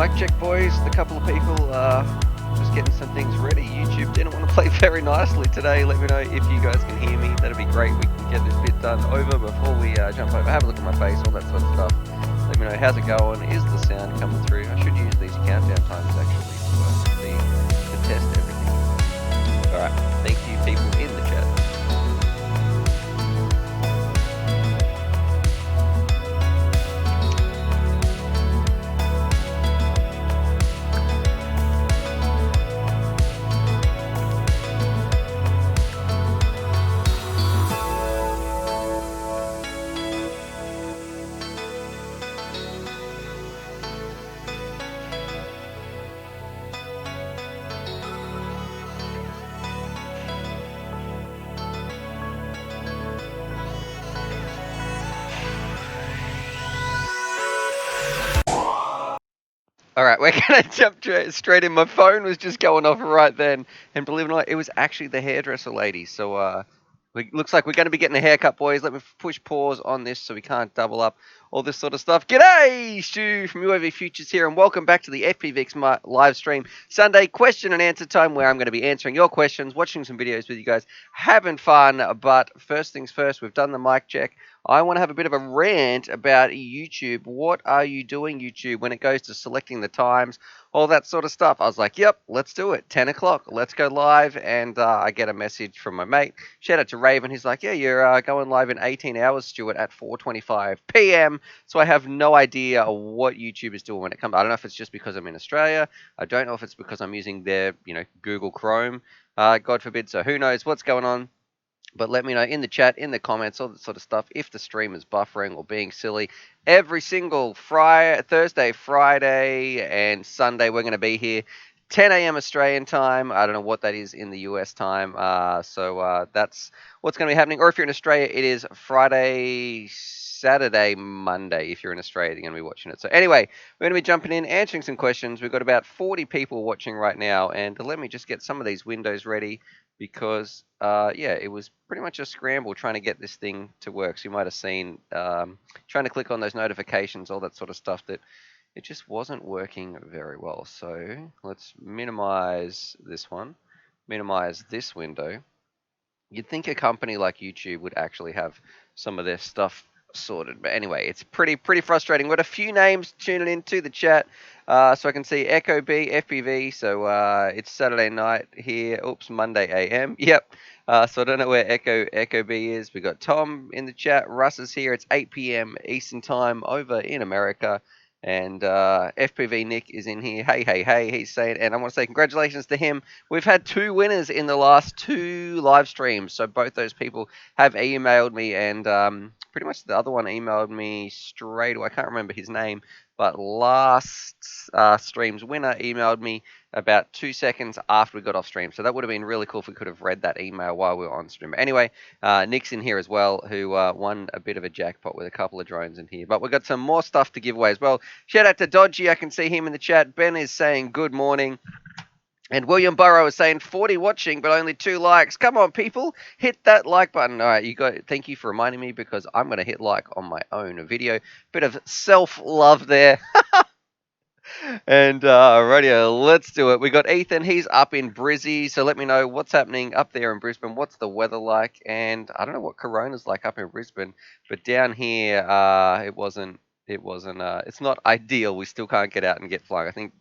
Mic check, boys. A couple of people just getting some things ready. YouTube didn't want to play very nicely today. Let me know if you guys can hear me. That'd be great. We can get this bit done over before we jump over. Have a look at my face, all that sort of stuff. Let me know how's it going. Is the sound coming through? I should use these countdown times actually to test everything. All right. Thank you, people in the chat. All right, we're going to jump straight in. My phone was just going off right then. And believe it or not, it was actually the hairdresser lady. So looks like we're going to be getting a haircut, boys. Let me push pause on this so we can't double up all this sort of stuff. G'day, Stu from UAV Futures here, and welcome back to the FPVX live stream Sunday question and answer time, where I'm going to be answering your questions, watching some videos with you guys, having fun. But first things first, we've done the mic check. I want to have a bit of a rant about YouTube. What are you doing, YouTube, when it goes to selecting the times, all that sort of stuff? I was like, yep, let's do it. 10 o'clock, let's go live. And I get a message from my mate. Shout out to Raven. He's like, yeah, you're going live in 18 hours, Stuart, at 4:25 p.m. So I have no idea what YouTube is doing when it comes. I don't know if it's just because I'm in Australia. I don't know if it's because I'm using their, Google Chrome. God forbid. So who knows what's going on? But let me know in the chat, in the comments, all that sort of stuff, if the stream is buffering or being silly. Every single Thursday, Friday, and Sunday, we're going to be here, 10 a.m. Australian time. I don't know what that is in the US time. So that's what's going to be happening. Or if you're in Australia, it is Friday, Saturday, Monday. If you're in Australia, you're going to be watching it. So anyway, we're going to be jumping in, answering some questions. We've got about 40 people watching right now. And let me just get some of these windows ready, because it was pretty much a scramble trying to get this thing to work. So you might have seen trying to click on those notifications, all that sort of stuff, that it just wasn't working very well. So let's minimize this one, minimize this window. You'd think a company like YouTube would actually have some of their stuff sorted, but anyway, it's pretty frustrating. We've got a few names tuning into the chat, so I can see Echo B, FPV. So it's Saturday night here. Oops, Monday AM. Yep. So I don't know where Echo B is. We got Tom in the chat. Russ is here. It's 8 p.m. Eastern time over in America. And FPV Nick is in here. Hey, he's saying, and I want to say congratulations to him. We've had 2 winners in the last 2 live streams. So both those people have emailed me, and pretty much the other one emailed me straight away. I can't remember his name, but last stream's winner emailed me about 2 seconds after we got off stream. So that would have been really cool if we could have read that email while we were on stream. But anyway, Nick's in here as well, who won a bit of a jackpot with a couple of drones in here. But we've got some more stuff to give away as well. Shout out to Dodgy. I can see him in the chat. Ben is saying good morning. And William Burrow is saying 40 watching, but only 2 likes. Come on, people, hit that like button. All right, thank you for reminding me, because I'm going to hit like on my own video. Bit of self-love there. And radio, let's do it. We got Ethan. He's up in Brizzy, so let me know what's happening up there in Brisbane. What's the weather like? And I don't know what Corona's like up in Brisbane, but down here, it's not ideal. We still can't get out and get flying. I think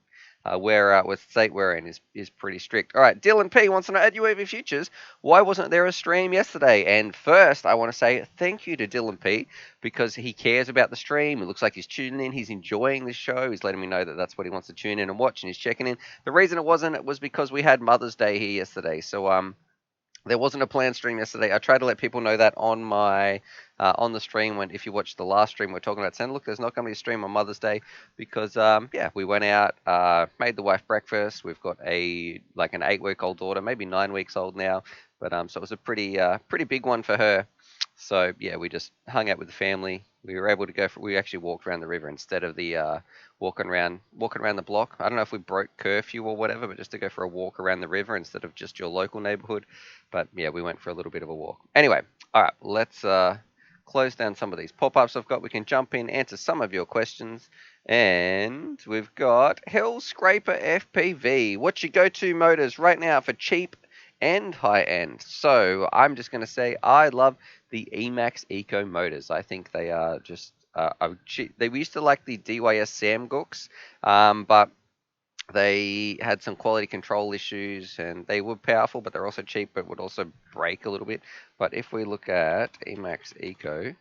with state we're in is pretty strict. All right, Dylan P wants to know, at UAV Futures, why wasn't there a stream yesterday? And first, I want to say thank you to Dylan P, because he cares about the stream. It looks like he's tuning in. He's enjoying the show. He's letting me know that that's what he wants to tune in and watch, and he's checking in. The reason it was because we had Mother's Day here yesterday. So there wasn't a planned stream yesterday. I tried to let people know that on my on the stream. When if you watched the last stream, we're talking about saying, look, there's not going to be a stream on Mother's Day, because we went out, made the wife breakfast. We've got an 8-week-old daughter, maybe 9 weeks old now, but so it was a pretty big one for her. So yeah, we just hung out with the family. We were able to we actually walked around the river instead of the walking around the block. I don't know if we broke curfew or whatever, but just to go for a walk around the river instead of just your local neighborhood. But yeah, we went for a little bit of a walk. Anyway, all right, let's close down some of these pop-ups I've got. We can jump in, answer some of your questions, And we've got Hell Scraper FPV. What's your go-to motors right now for cheap and high end? So I'm just going to say I love the Emax Eco motors. I think they are just cheap. They used to like the DYS Sam Gooks, but they had some quality control issues and they were powerful, but they're also cheap, but would also break a little bit. But if we look at Emax Eco,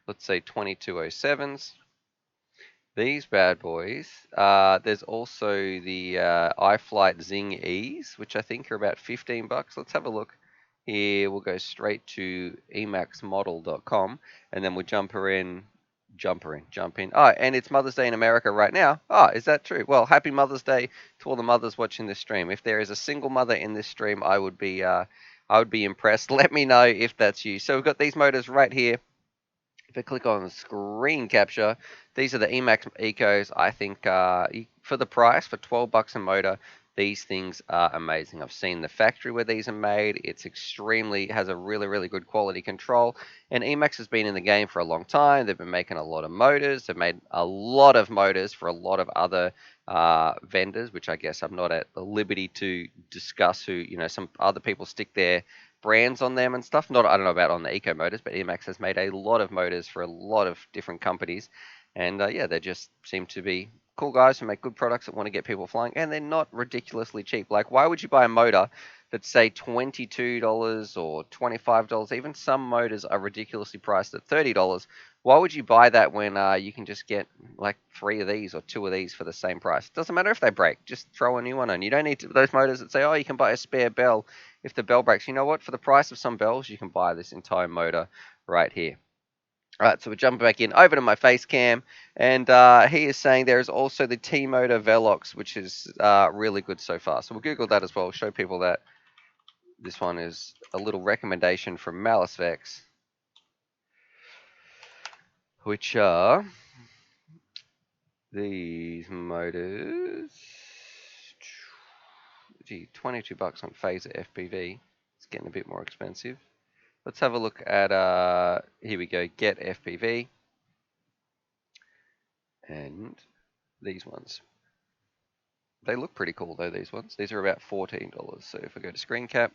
let's say 2207s. These bad boys. There's also the iFlight Zing E's, which I think are about 15 bucks. Let's have a look. Here we'll go straight to emaxmodel.com and then we'll jump in. Oh, and it's Mother's Day in America right now. Oh, is that true? Well, happy Mother's Day to all the mothers watching this stream. If there is a single mother in this stream, I would be impressed. Let me know if that's you. So we've got these motors right here. If I click on screen capture, these are the Emax Ecos. I think for the price, for 12 bucks a motor, these things are amazing. I've seen the factory where these are made. It's has a really, really good quality control. And Emax has been in the game for a long time. They've been making a lot of motors. They've made a lot of motors for a lot of other vendors, which I guess I'm not at the liberty to discuss who, some other people stick their brands on them and stuff. Not I don't know about on the Eco motors, but Emax has made a lot of motors for a lot of different companies, and yeah, they just seem to be cool guys who make good products that want to get people flying, and they're not ridiculously cheap. Like, why would you buy a motor that's say $22 or $25? Even some motors are ridiculously priced at $30. Why would you buy that when you can just get like 3 of these or 2 of these for the same price? It doesn't matter if they break, just throw a new one on. You don't need those motors that say, oh, you can buy a spare bell if the bell breaks. You know what? For the price of some bells, you can buy this entire motor right here. All right, so we're jumping back in over to my face cam, and he is saying there is also the T-Motor Velox, which is really good so far. So we'll Google that as well, show people that this one is a little recommendation from MaliceVex, which are these motors. Gee, 22 bucks on Phaser FPV. It's getting a bit more expensive. Let's have a look at, here we go, Get FPV. And these ones. They look pretty cool though, these ones. These are about $14. So if I go to screen cap,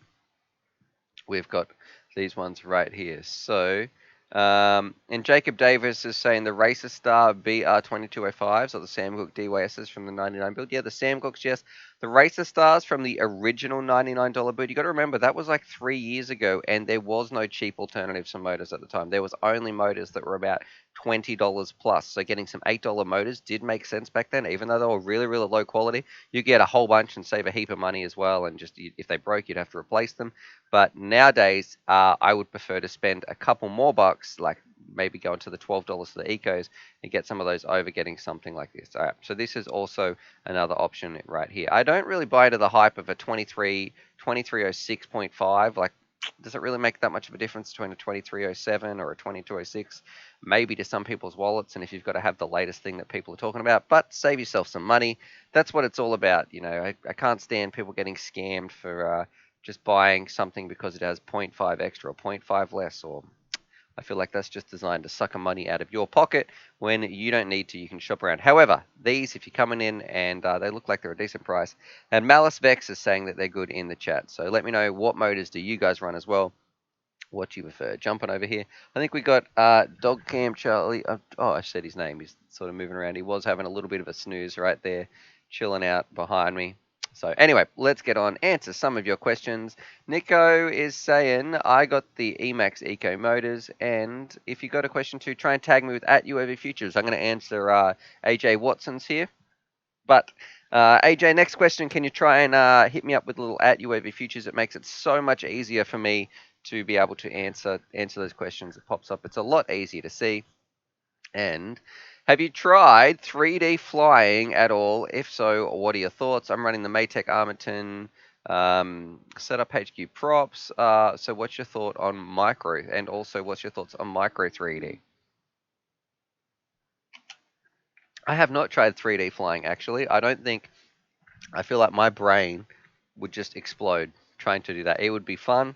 we've got these ones right here. So, and Jacob Davis is saying the Racer Star BR2205s or the Sam Cooke DYSs from the 99 build. Yeah, the Sam Cookes, yes. The Racer Stars from the original $99 build. You got to remember that was like 3 years ago, and there was no cheap alternatives for motors at the time. There was only motors that were about $20 plus. So getting some $8 motors did make sense back then, even though they were really, really low quality. You get a whole bunch and save a heap of money as well. And just if they broke, you'd have to replace them. But nowadays, I would prefer to spend a couple more bucks, like maybe go into the $12 for the Ecos and get some of those over getting something like this. All right, so this is also another option right here. I don't really buy into the hype of a 2306.5. Like, does it really make that much of a difference between a 2307 or a 2206? Maybe to some people's wallets, and if you've got to have the latest thing that people are talking about, but save yourself some money. That's what it's all about. I can't stand people getting scammed for just buying something because it has 0.5 extra or 0.5 less, or I feel like that's just designed to suck money out of your pocket when you don't need to. You can shop around. However, these, if you're coming in and they look like they're a decent price, and Malice Vex is saying that they're good in the chat. So let me know what motors do you guys run as well. What do you prefer? Jumping over here. I think we got Dog Cam Charlie. Oh, I said his name. He's sort of moving around. He was having a little bit of a snooze right there, chilling out behind me. So anyway, let's get on, answer some of your questions. Nico is saying, I got the Emax Eco Motors, and if you got a question too, try and tag me with @UAV Futures. I'm going to answer AJ Watson's here. But AJ, next question, can you try and hit me up with a little @UAV Futures? It makes it so much easier for me to be able to answer those questions. It pops up. It's a lot easier to see. And have you tried 3D flying at all? If so, what are your thoughts? I'm running the Maytech Armaton setup HQ props. So what's your thought on micro? And also, what's your thoughts on micro 3D? I have not tried 3D flying, actually. I feel like my brain would just explode trying to do that. It would be fun.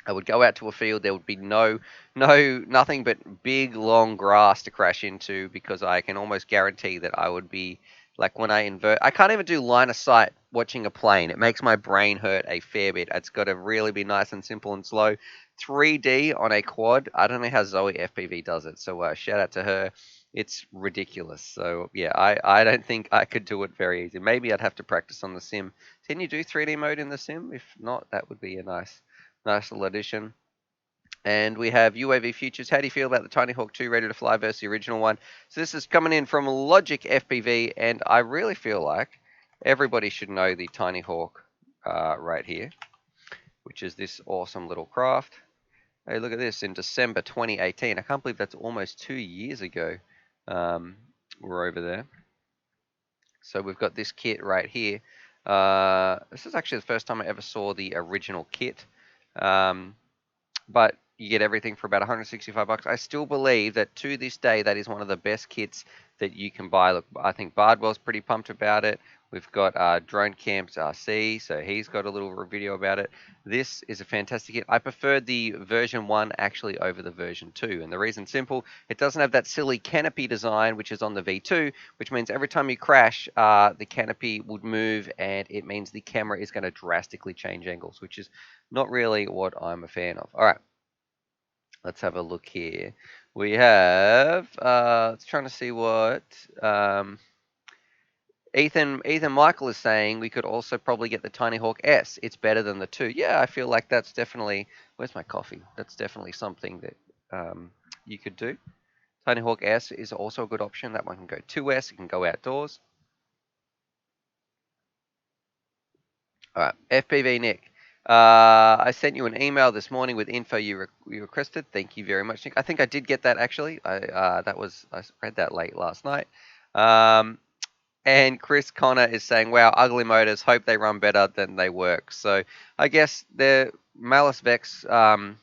I would go out to a field. There would be nothing but big, long grass to crash into because I can almost guarantee that I would be like when I invert. I can't even do line of sight watching a plane. It makes my brain hurt a fair bit. It's got to really be nice and simple and slow. 3D on a quad. I don't know how Zoe FPV does it. So shout out to her. It's ridiculous. So yeah, I don't think I could do it very easy. Maybe I'd have to practice on the sim. Can you do 3D mode in the sim? If not, that would be a nice little addition. And we have UAV Futures. How do you feel about the Tinyhawk 2 Ready to Fly versus the original one? So this is coming in from Logic FPV, and I really feel like everybody should know the Tinyhawk right here, which is this awesome little craft. Hey, look at this, in December 2018. I can't believe that's almost 2 years ago. We're over there. So we've got this kit right here. This is actually the first time I ever saw the original kit. But you get everything for about 165 bucks. I still believe that to this day that is one of the best kits that you can buy. Look, I think Bardwell's pretty pumped about it. We've got Drone Camps RC, so he's got a little video about it. This is a fantastic kit. I preferred the version 1 actually over the version 2, and the reason's simple. It doesn't have that silly canopy design which is on the V2, which means every time you crash, the canopy would move, and it means the camera is going to drastically change angles, which is not really what I'm a fan of. All right. Let's have a look here. We have, let's trying to see what Ethan Michael is saying. We could also probably get the Tinyhawk S. It's better than the 2. Yeah, I feel like that's definitely. Where's my coffee? That's definitely something that you could do. Tinyhawk S is also a good option. That one can go 2S. It can go outdoors. All right, FPV Nick. I sent you an email this morning with info you requested. Thank you very much, Nick. I think I did get that actually. I read that late last night. Um, and Chris Connor is saying, "Wow, ugly motors. Hope they run better than they work." So I guess the Malice Vex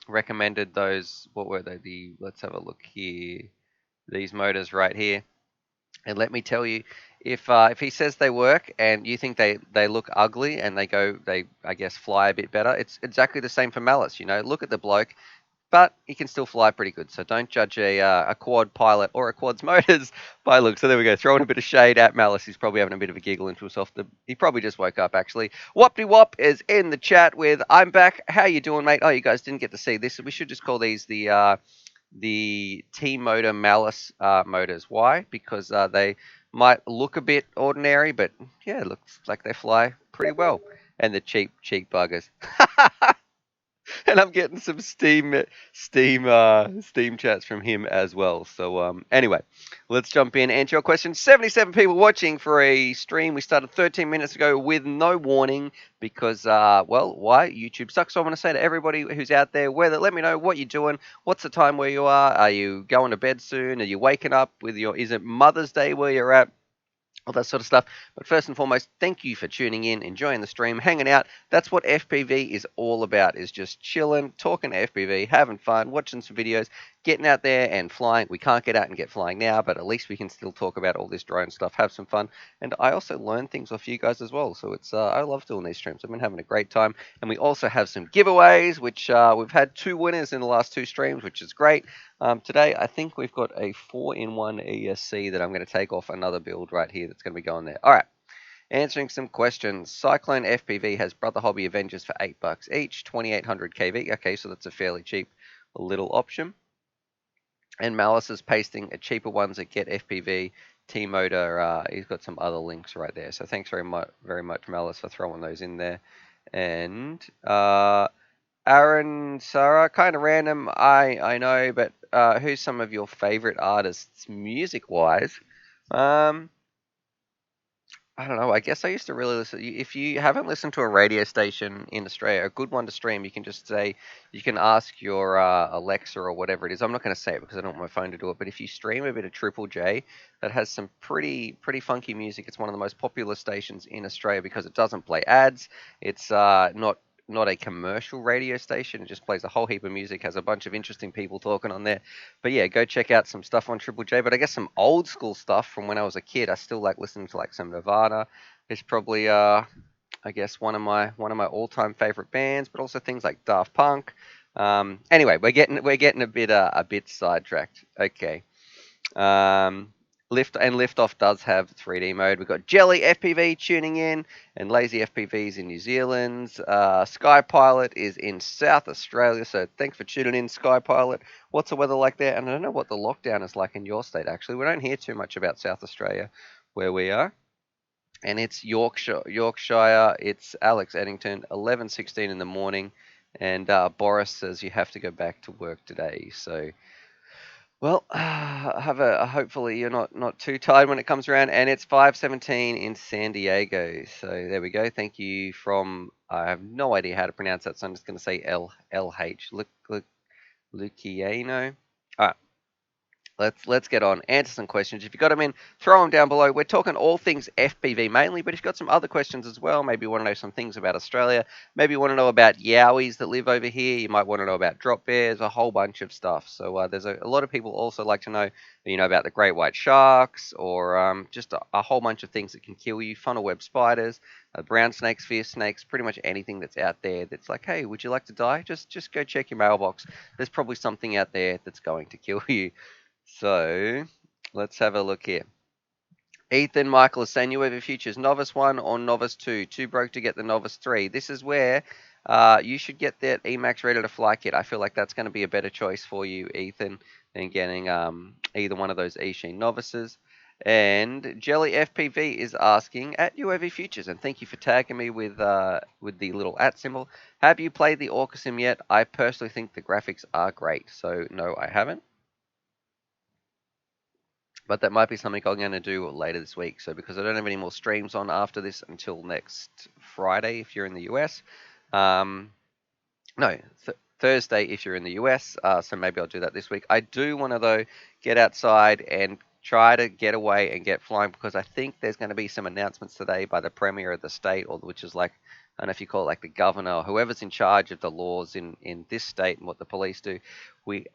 recommended those. What were they? Let's have a look here. These motors right here. And let me tell you, if he says they work and you think they look ugly and they I guess fly a bit better, it's exactly the same for Malice. You know, look at the bloke, but he can still fly pretty good. So don't judge a quad pilot or a quad's motors by look. So there we go, throwing a bit of shade at Malice. He's probably having a bit of a giggle into himself. He probably just woke up actually. Whoopty Wop is in the chat with I'm back. How you doing, mate? Oh, you guys didn't get to see this. We should just call these the T-Motor Malice motors. Why? Because they might look a bit ordinary, but yeah, it looks like they fly pretty well. And the cheap buggers. And I'm getting some Steam chats from him as well. So anyway, let's jump in. Answer your question. 77 people watching for a stream. We started 13 minutes ago with no warning because well, why? YouTube sucks. So I want to say to everybody who's out there, let me know what you're doing. What's the time where you are? Are you going to bed soon? Are you waking up with is it Mother's Day where you're at? All that sort of stuff. But first and foremost, thank you for tuning in, enjoying the stream, hanging out. That's what FPV is all about, is just chilling, talking FPV, having fun, watching some videos, getting out there and flying. We can't get out and get flying now, but at least we can still talk about all this drone stuff, have some fun. And I also learn things off you guys as well. So it's I love doing these streams. I've been having a great time. And we also have some giveaways, which we've had 2 winners in the last 2 streams, which is great. Today, I think we've got a 4-in-1 ESC that I'm going to take off another build right here that's going to be going there. All right, answering some questions. Cyclone FPV has Brother Hobby Avengers for $8 each, 2800 kV. Okay, so that's a fairly cheap little option. And Malice is pasting a cheaper ones that get FPV. T-Motor, he's got some other links right there. So thanks very much, Malice, for throwing those in there. And Aaron, Sarah, kind of random, I know, but who's some of your favorite artists music-wise? I don't know. I guess I used to really listen. If you haven't listened to a radio station in Australia, a good one to stream, you can just say, you can ask your Alexa or whatever it is. I'm not going to say it because I don't want my phone to do it. But if you stream a bit of Triple J, that has some pretty funky music. It's one of the most popular stations in Australia because it doesn't play ads. It's not a commercial radio station. It just plays a whole heap of music. Has a bunch of interesting people talking on there. But yeah, go check out some stuff on Triple J. But I guess some old school stuff from when I was a kid. I still like listening to like some Nirvana. It's probably I guess one of my all time favorite bands. But also things like Daft Punk. Anyway, we're getting a bit sidetracked. Okay. Um, Liftoff does have 3D mode. We've got Jelly FPV tuning in, and Lazy FPVs in New Zealand. Sky Pilot is in South Australia, so thanks for tuning in, Sky Pilot. What's the weather like there? And I don't know what the lockdown is like in your state. Actually, we don't hear too much about South Australia where we are. And it's Yorkshire. It's Alex Eddington, 11:16 in the morning, and Boris says you have to go back to work today. So, well, hopefully you're not too tired when it comes around, and it's 5:17 in San Diego. So there we go. Thank you from I have no idea how to pronounce that, so I'm just going to say LH. Look, Luciano. All right. Let's get on. Answer some questions. If you got them in, throw them down below. We're talking all things FPV mainly, but if you've got some other questions as well, maybe you want to know some things about Australia, maybe you want to know about Yowies that live over here, you might want to know about drop bears, a whole bunch of stuff. So there's a lot of people also like to know, about the great white sharks or just a whole bunch of things that can kill you, funnel web spiders, brown snakes, fierce snakes, pretty much anything that's out there that's like, hey, would you like to die? Just go check your mailbox. There's probably something out there that's going to kill you. So let's have a look here. Ethan Michael is saying you have a futures novice one or novice two. Too broke to get the novice three. This is where you should get that Emax ready to fly kit. I feel like that's going to be a better choice for you, Ethan, than getting either one of those E-Sheen novices. And Jelly FPV is asking at UAV Futures, and thank you for tagging me with the little @ symbol. Have you played the Orca Sim yet? I personally think the graphics are great. So no, I haven't. But that might be something I'm going to do later this week. So because I don't have any more streams on after this until next Friday if you're in the US. Um, no, Thursday if you're in the US. So maybe I'll do that this week. I do want to though get outside and try to get away and get flying because I think there's going to be some announcements today by the premier of the state, or which is like I don't know if you call it like the governor or whoever's in charge of the laws in this state and what the police do.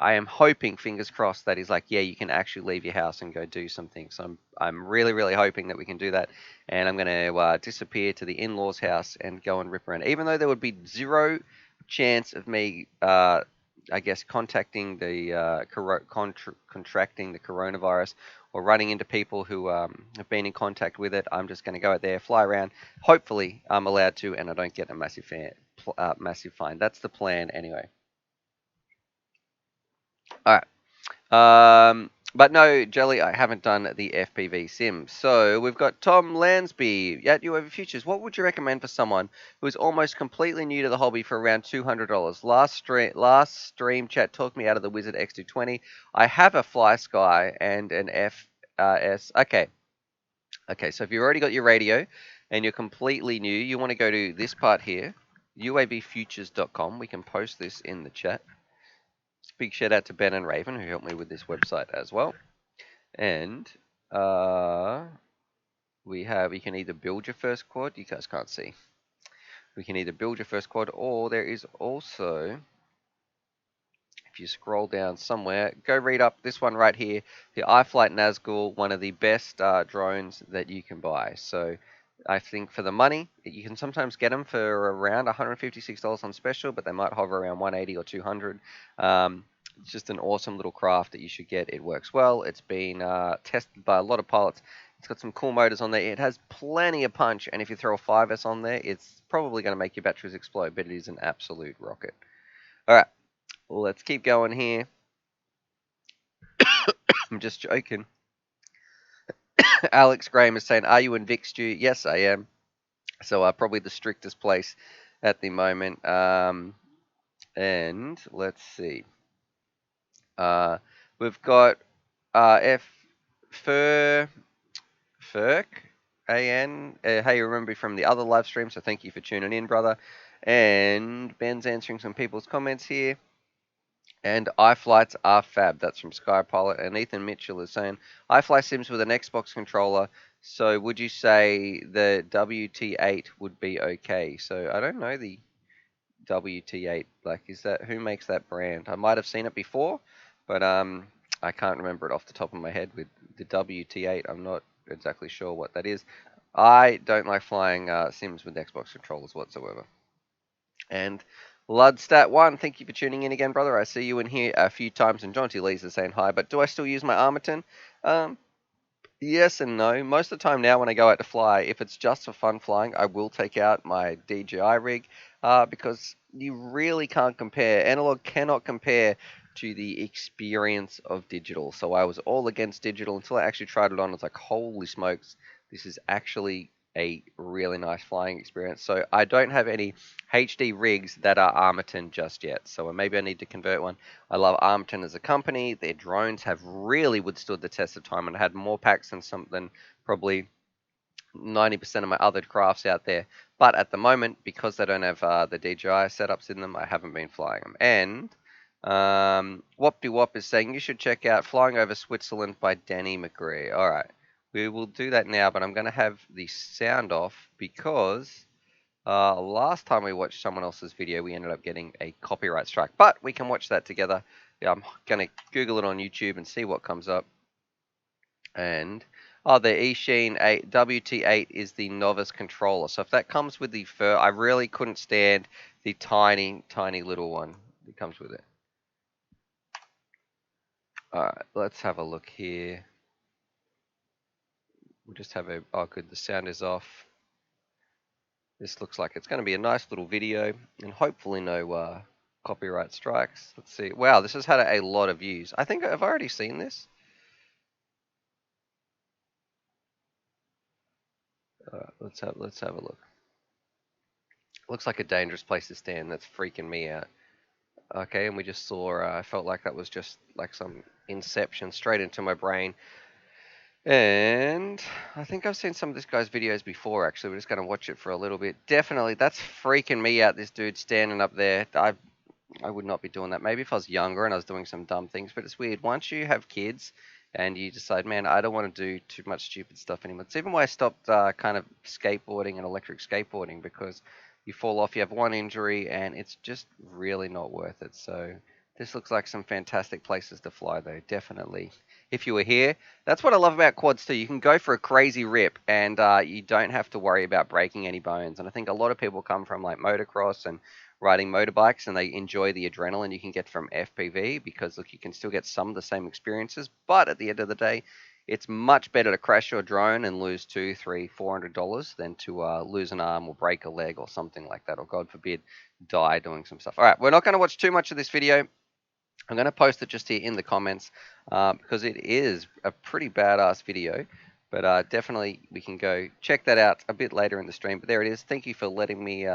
I am hoping, fingers crossed, that he's like, yeah, you can actually leave your house and go do some things. So I'm really really hoping that we can do that, and I'm going to disappear to the in-laws' house and go and rip around. Even though there would be zero chance of me, I guess, contacting the contracting the coronavirus or running into people who have been in contact with it. I'm just going to go out there, fly around. Hopefully, I'm allowed to, and I don't get a massive fine. That's the plan, anyway. All right. But no, Jelly, I haven't done the FPV sim. So we've got Tom Lansby at UOV Futures. What would you recommend for someone who is almost completely new to the hobby for around $200? Last stream chat talked me out of the Wizard X220. I have a Fly Sky and an FS. Okay. So if you've already got your radio and you're completely new, you want to go to this part here, uavfutures.com. We can post this in the chat. Big shout out to Ben and Raven who helped me with this website as well. And you can either build your first quad. You guys can't see. We can either build your first quad, or there is also, if you scroll down somewhere, go read up this one right here, the iFlight Nazgul, one of the best drones that you can buy. So I think for the money, you can sometimes get them for around $156 on special, but they might hover around 180 or 200. It's just an awesome little craft that you should get. It works well. It's been tested by a lot of pilots. It's got some cool motors on there. It has plenty of punch, and if you throw a 5S on there, it's probably going to make your batteries explode, but it is an absolute rocket. All right, well, let's keep going here. I'm just joking. Alex Graham is saying, are you in Vic, Stu? Yes, I am. So probably the strictest place at the moment. And let's see. We've got F Fur Ferk AN. Hey, you remember from the other live stream, so thank you for tuning in, brother. And Ben's answering some people's comments here. And iFlights are fab. That's from Skypilot. And Ethan Mitchell is saying, I fly sims with an Xbox controller. So would you say the WT8 would be okay? So I don't know the WT8. Like, is that who makes that brand? I might have seen it before, but I can't remember it off the top of my head. With the WT8, I'm not exactly sure what that is. I don't like flying sims with Xbox controllers whatsoever. And Ludstat1, thank you for tuning in again, brother. I see you in here a few times, and John T. Lee's is saying hi, but do I still use my Armaton? Um, Yes and no. Most of the time now when I go out to fly, if it's just for fun flying, I will take out my DJI rig because you really can't compare. Analog cannot compare to the experience of digital. So I was all against digital until I actually tried it on. It's like, holy smokes, this is actually a really nice flying experience. So I don't have any HD rigs that are Armaton just yet. So maybe I need to convert one. I love Armton as a company. Their drones have really withstood the test of time and had more packs than something probably 90% of my other crafts out there. But at the moment, because they don't have the DJI setups in them, I haven't been flying them. And Wopty Wop is saying you should check out Flying Over Switzerland by Danny McGree. All right, we will do that now, but I'm going to have the sound off because last time we watched someone else's video, we ended up getting a copyright strike, but we can watch that together. Yeah, I'm gonna Google it on YouTube and see what comes up. And the Eachine 8 WT8 is the novice controller. So if that comes with the fur, I really couldn't stand the tiny, tiny little one that comes with it. All right, let's have a look here. We'll just have a. Oh, good. The sound is off. This looks like it's going to be a nice little video and hopefully no copyright strikes. Let's see. Wow, this has had a lot of views. I think I've already seen this. Let's have a look. Looks like a dangerous place to stand. That's freaking me out. Okay, and we just saw. I felt like that was just like some inception straight into my brain. And I think I've seen some of this guy's videos before. Actually, we're just going to watch it for a little bit. Definitely, that's freaking me out. This dude standing up there. I would not be doing that. Maybe if I was younger and I was doing some dumb things, but it's weird. Once you have kids and you decide, man, I don't want to do too much stupid stuff anymore. It's even why I stopped kind of skateboarding and electric skateboarding because you fall off, you have one injury, and it's just really not worth it. So this looks like some fantastic places to fly, though. Definitely. If you were here, that's what I love about quads too. You can go for a crazy rip, and you don't have to worry about breaking any bones. And I think a lot of people come from like motocross and riding motorbikes and they enjoy the adrenaline you can get from FPV because look, you can still get some of the same experiences, but at the end of the day, it's much better to crash your drone and lose two, three, $400 than to lose an arm or break a leg or something like that, or God forbid, die doing some stuff. All right, we're not going to watch too much of this video. I'm going to post it just here in the comments because it is a pretty badass video. But definitely we can go check that out a bit later in the stream. But there it is. Thank you for letting me,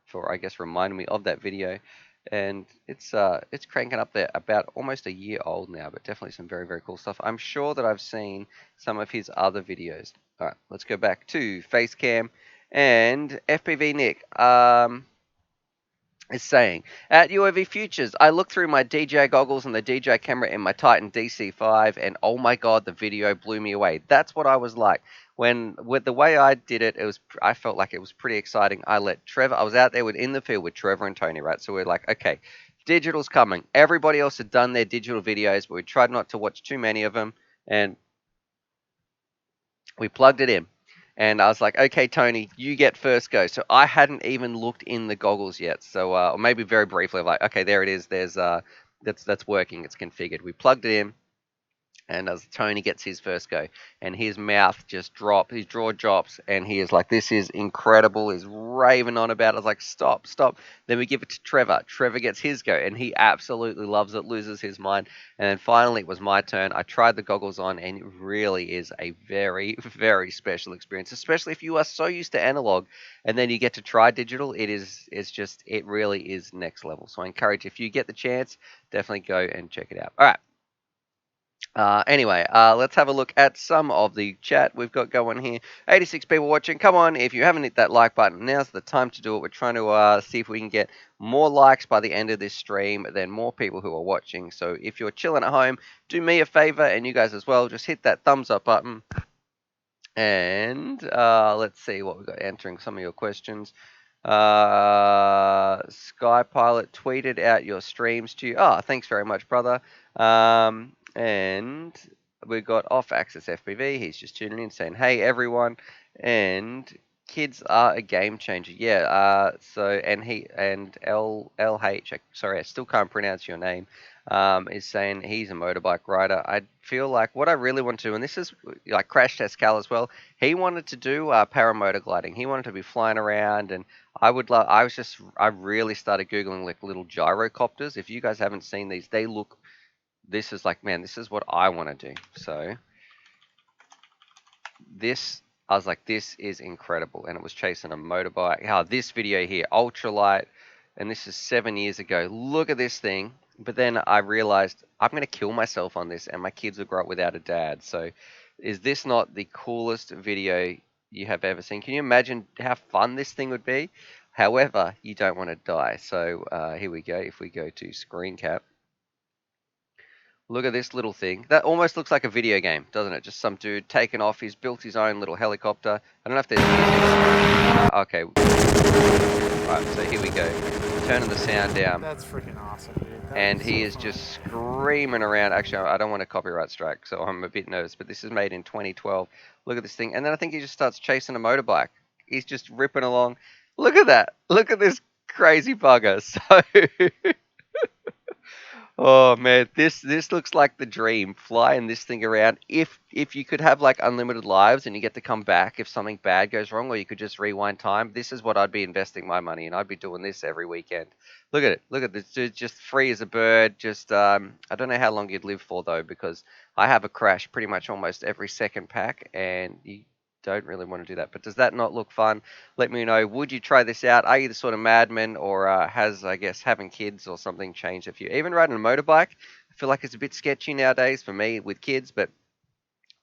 for I guess reminding me of that video. And it's cranking up there about almost a year old now, but definitely some very, very cool stuff. I'm sure that I've seen some of his other videos. All right, let's go back to Facecam and FPV Nick. Is saying, at UAV Futures, I looked through my DJI goggles and the DJI camera in my Titan DC5, and oh my god, the video blew me away. That's what I was like. With the way I did it, I felt like it was pretty exciting. I was out there in the field with Trevor and Tony, right? So we're like, okay, digital's coming. Everybody else had done their digital videos, but we tried not to watch too many of them, and we plugged it in. And I was like, okay, Tony, you get first go. So I hadn't even looked in the goggles yet. So, or maybe very briefly, like, okay, there it is. That's working. It's configured. We plugged it in. And as Tony gets his first go, and his mouth just drops, his jaw drops, and he is like, "This is incredible." He's raving on about it. I was like, "Stop, stop!" Then we give it to Trevor. Trevor gets his go, and he absolutely loves it, loses his mind. And then finally, it was my turn. I tried the goggles on, and it really is a very, very special experience, especially if you are so used to analog, and then you get to try digital. It really is next level. So I encourage, if you get the chance, definitely go and check it out. All right. Anyway, let's have a look at some of the chat we've got going here. 86 people watching. Come on, if you haven't hit that like button, now's the time to do it. We're trying to see if we can get more likes by the end of this stream than more people who are watching. So if you're chilling at home, do me a favor, and you guys as well, just hit that thumbs up button. And let's see what we've got answering some of your questions. Skypilot tweeted out your streams to you. Oh, thanks very much, brother. And we got Off Axis FPV. He's just tuning in saying, hey, everyone. And Kids are a game changer. Yeah. So and he and LH. Sorry, I still can't pronounce your name. Is saying he's a motorbike rider. I feel like what I really want to do, and this is like Crash Test Cal as well. He wanted to do paramotor gliding. He wanted to be flying around, and I would love. I really started googling like little gyrocopters. If you guys haven't seen these, they look. This is like, man, this is what I want to do. So this I was like, this is incredible, and it was chasing a motorbike. How this video here, ultralight, and this is 7 years ago. Look at this thing. But then I realized I'm gonna kill myself on this, and my kids will grow up without a dad. So, is this not the coolest video you have ever seen? Can you imagine how fun this thing would be? However, you don't want to die. So here we go. If we go to screen cap. Look at this little thing. That almost looks like a video game, doesn't it? Just some dude taking off. He's built his own little helicopter. I don't know if there's music. Okay. Alright, so here we go. Turning the sound down. That's freaking awesome, dude. And he is just screaming around. Actually, I don't want a copyright strike, so I'm a bit nervous. But this is made in 2012. Look at this thing. And then I think he just starts chasing a motorbike. He's just ripping along. Look at that. Look at this crazy bugger. So... Oh man, this looks like the dream. Flying this thing around. If you could have like unlimited lives and you get to come back if something bad goes wrong, or you could just rewind time. This is what I'd be investing my money in. I'd be doing this every weekend. Look at it. Look at this dude, just free as a bird. Just I don't know how long you'd live for though, because I have a crash pretty much almost every second pack, and you don't really want to do that. But does that not look fun? Let me know. Would you try this out? Are you the sort of madman, or has, I guess, having kids or something changed if you even riding a motorbike? I feel like it's a bit sketchy nowadays for me with kids, but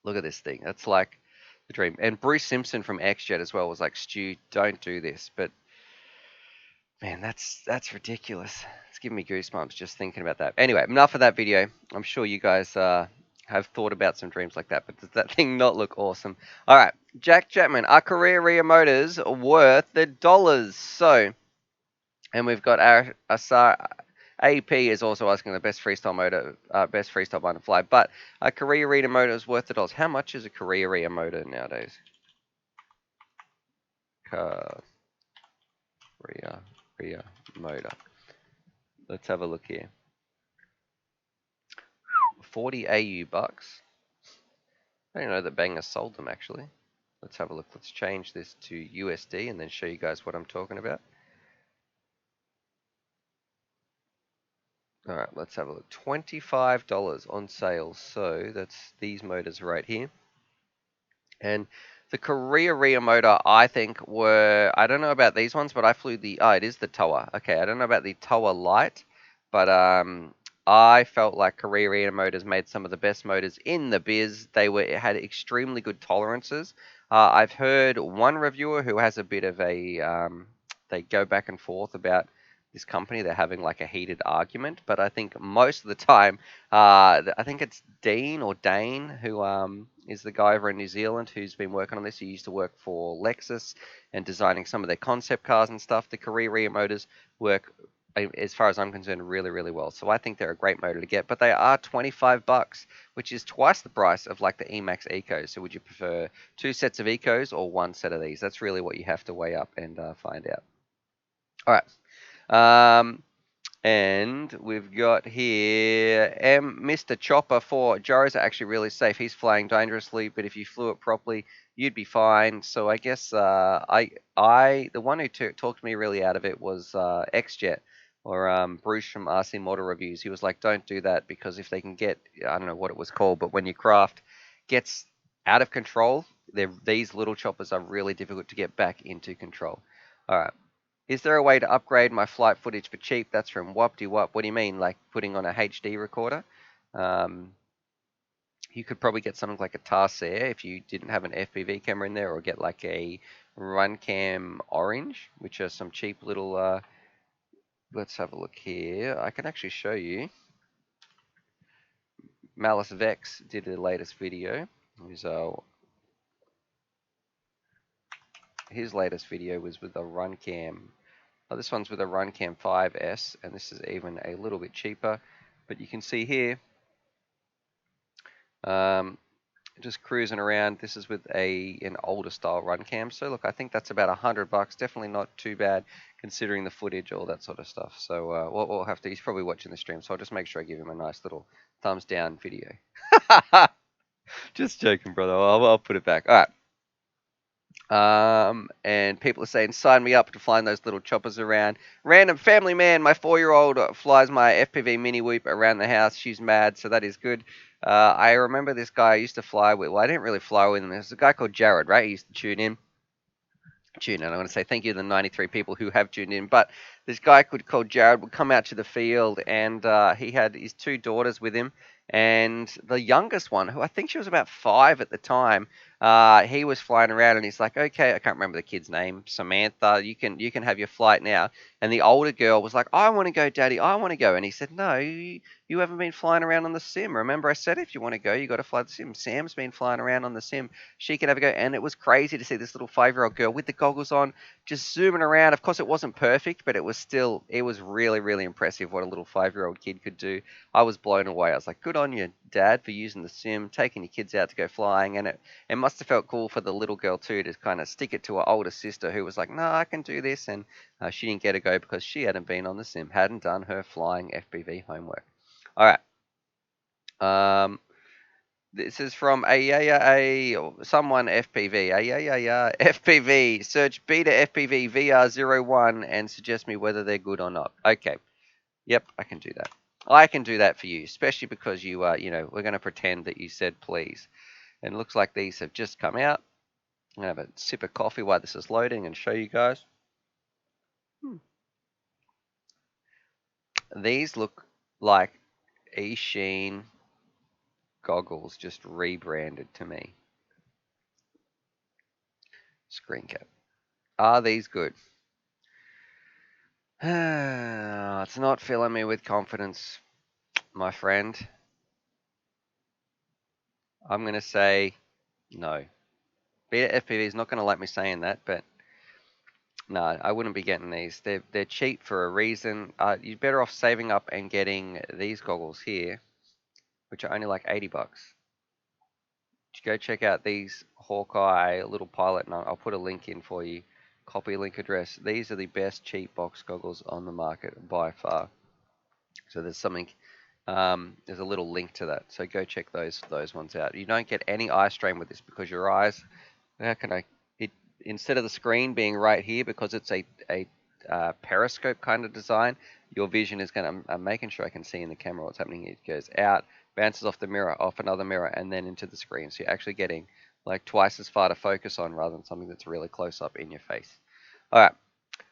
look at this thing. That's like the dream. And Bruce Simpson from XJet as well was like, Stu, don't do this. But man, that's ridiculous. It's giving me goosebumps just thinking about that. Anyway, enough of that video. I'm sure you guys have thought about some dreams like that, but does that thing not look awesome? All right, Jack Chapman, are Carrera motors worth the dollars? So, and we've got our Asar AP is also asking the best freestyle motor, best freestyle butterfly, but a Carrera motor is worth the dollars. How much is a Carrera motor nowadays? Carrera motor. Let's have a look here. 40 AU bucks. I didn't know that Banger sold them actually. Let's have a look. Let's change this to USD and then show you guys what I'm talking about. All right, let's have a look. $25 on sale. So that's these motors right here. And the Korea motor, I think, were, I don't know about these ones, but I flew the, oh, it is the Toa. Okay, I don't know about the Toa Light, but I felt like Korea motors made some of the best motors in the biz. It had extremely good tolerances. I've heard one reviewer who has a bit of a, they go back and forth about this company. They're having like a heated argument, but I think most of the time, I think it's Dean or Dane who is the guy over in New Zealand who's been working on this. He used to work for Lexus and designing some of their concept cars and stuff. The Carrera motors work, as far as I'm concerned, really, really well. So I think they're a great motor to get, but they are 25 bucks, which is twice the price of like the Emax Ecos. So would you prefer two sets of Ecos or one set of these? That's really what you have to weigh up and find out. All right. And we've got here Mr. Chopper 4. Gyros are actually really safe. He's flying dangerously, but if you flew it properly, you'd be fine. So I guess the one who talked me really out of it was XJet or Bruce from RC Model Reviews. He was like, don't do that because if they can get, I don't know what it was called, but when your craft gets out of control, these little choppers are really difficult to get back into control. All right. Is there a way to upgrade my flight footage for cheap? That's from Wapty Wap. What do you mean, like putting on a HD recorder? You could probably get something like a Tarsair if you didn't have an FPV camera in there, or get like a Runcam Orange, which are some cheap little. Let's have a look here. I can actually show you. Malice Vex did the latest video. His latest video was with a Runcam. Oh, this one's with a Runcam 5S, and this is even a little bit cheaper. But you can see here, just cruising around. This is with an older style run cam. So look, I think that's about $100. Definitely not too bad considering the footage, all that sort of stuff. So what we'll have to, he's probably watching the stream, so I'll just make sure I give him a nice little thumbs down video. Just joking, brother. I'll put it back. All right. And people are saying, sign me up to flying those little choppers around. Random family man, my 4-year-old flies my FPV mini whoop around the house. She's mad, so that is good. I remember this guy I used to fly with. Well, I didn't really fly with him. There's a guy called Jared, right? He used to tune in. I want to say thank you to the 93 people who have tuned in. But this guy called Jared would come out to the field, and he had his 2 daughters with him. And the youngest one, who I think she was about 5 at the time, he was flying around, and he's like, "Okay, I can't remember the kid's name, Samantha. You can have your flight now." And the older girl was like, "I want to go, Daddy. I want to go." And he said, "No, you haven't been flying around on the sim. Remember, I said if you want to go, you got to fly the sim. Sam's been flying around on the sim. She can have a go." And it was crazy to see this little 5-year-old girl with the goggles on, just zooming around. Of course, it wasn't perfect, but it was really, really impressive what a little 5-year-old kid could do. I was blown away. I was like, good on you, Dad, for using the sim, taking your kids out to go flying. And it must have felt cool for the little girl, too, to kind of stick it to her older sister who was like, no, I can do this. And she didn't get to go because she hadn't been on the sim, hadn't done her flying FPV homework. All right. This is from someone FPV. FPV. Search beta FPV VR01 and suggest me whether they're good or not. Okay. Yep, I can do that. I can do that for you, especially because we're going to pretend that you said please. And it looks like these have just come out. I'm going to have a sip of coffee while this is loading and show you guys. These look like eSheen goggles just rebranded to me. Screen cap. Are these good? It's not filling me with confidence, my friend. I'm going to say no. Beta FPV is not going to like me saying that, but no, I wouldn't be getting these. They're cheap for a reason. You're better off saving up and getting these goggles here, which are only like $80. Go check out these Hawkeye little pilot, and I'll put a link in for you. Copy link address. These are the best cheap box goggles on the market by far. So there's something, there's a little link to that. So go check those ones out. You don't get any eye strain with this because your eyes, how can I, it instead of the screen being right here because it's a periscope kind of design, your vision is going to, I'm making sure I can see in the camera what's happening. It goes out, bounces off the mirror, off another mirror, and then into the screen. So you're actually getting like twice as far to focus on rather than something that's really close up in your face. All right.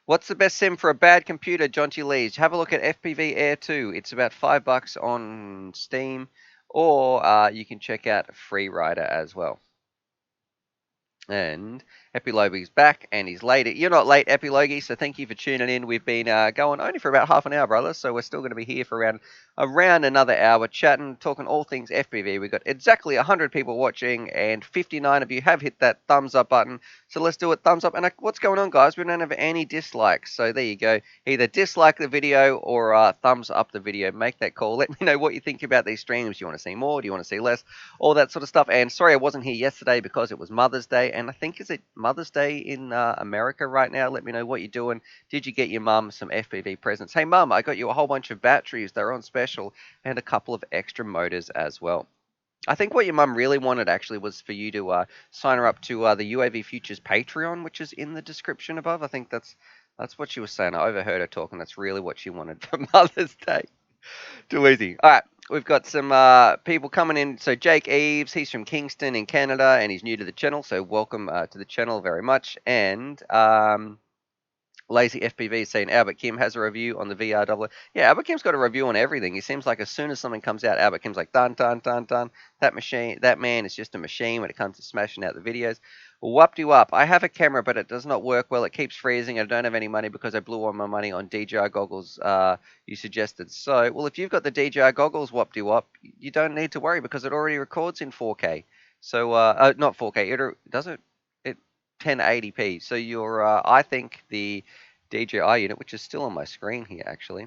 What's the best sim for a bad computer, John T. Lees? Have a look at FPV Air 2. It's about $5 on Steam, or you can check out Freerider as well. And Epilogi's back, and he's late. You're not late, Epilogi, so thank you for tuning in. We've been going only for about half an hour, brother, so we're still going to be here for around another hour, chatting, talking all things FPV. We've got exactly 100 people watching, and 59 of you have hit that thumbs up button. So let's do it, thumbs up. And what's going on, guys? We don't have any dislikes, so there you go. Either dislike the video or thumbs up the video. Make that call. Let me know what you think about these streams. Do you want to see more? Do you want to see less? All that sort of stuff. And sorry I wasn't here yesterday because it was Mother's Day, and I think is it Mother's Day in America right now? Let me know what you're doing. Did you get your mum some FPV presents? Hey mum, I got you a whole bunch of batteries. They're on special, and a couple of extra motors as well. I think what your mum really wanted actually was for you to sign her up to the UAV Futures Patreon, which is in the description above. I think that's what she was saying. I overheard her talking. That's really what she wanted for Mother's Day. Too easy. All right. We've got some people coming in. So Jake Eves, he's from Kingston in Canada, and he's new to the channel. So welcome to the channel very much. And Lazy FPV saying Albert Kim has a review on the VR double. Yeah, Albert Kim's got a review on everything. He seems like as soon as something comes out, Albert Kim's like dun dun dun dun. That man is just a machine when it comes to smashing out the videos. Whoop-de-whoop. I have a camera, but it does not work well. It keeps freezing. I don't have any money because I blew all my money on DJI goggles you suggested. So, well, if you've got the DJI goggles, whoop-de-whoop, you don't need to worry because it already records in 4K. So, not 4K. Does it? 1080p. So I think the DJI unit, which is still on my screen here actually,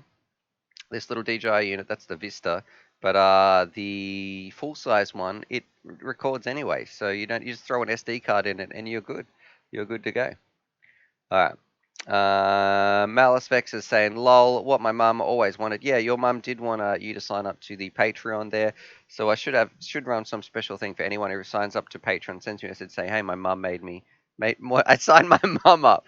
this little DJI unit, that's the Vista. But the full-size one, it records anyway. So you just throw an SD card in it and you're good. You're good to go. All right. Malice Vex is saying, lol, what my mum always wanted. Yeah, your mum did want you to sign up to the Patreon there. So I should run some special thing for anyone who signs up to Patreon, sends me a message saying, hey, my mum I signed my mum up.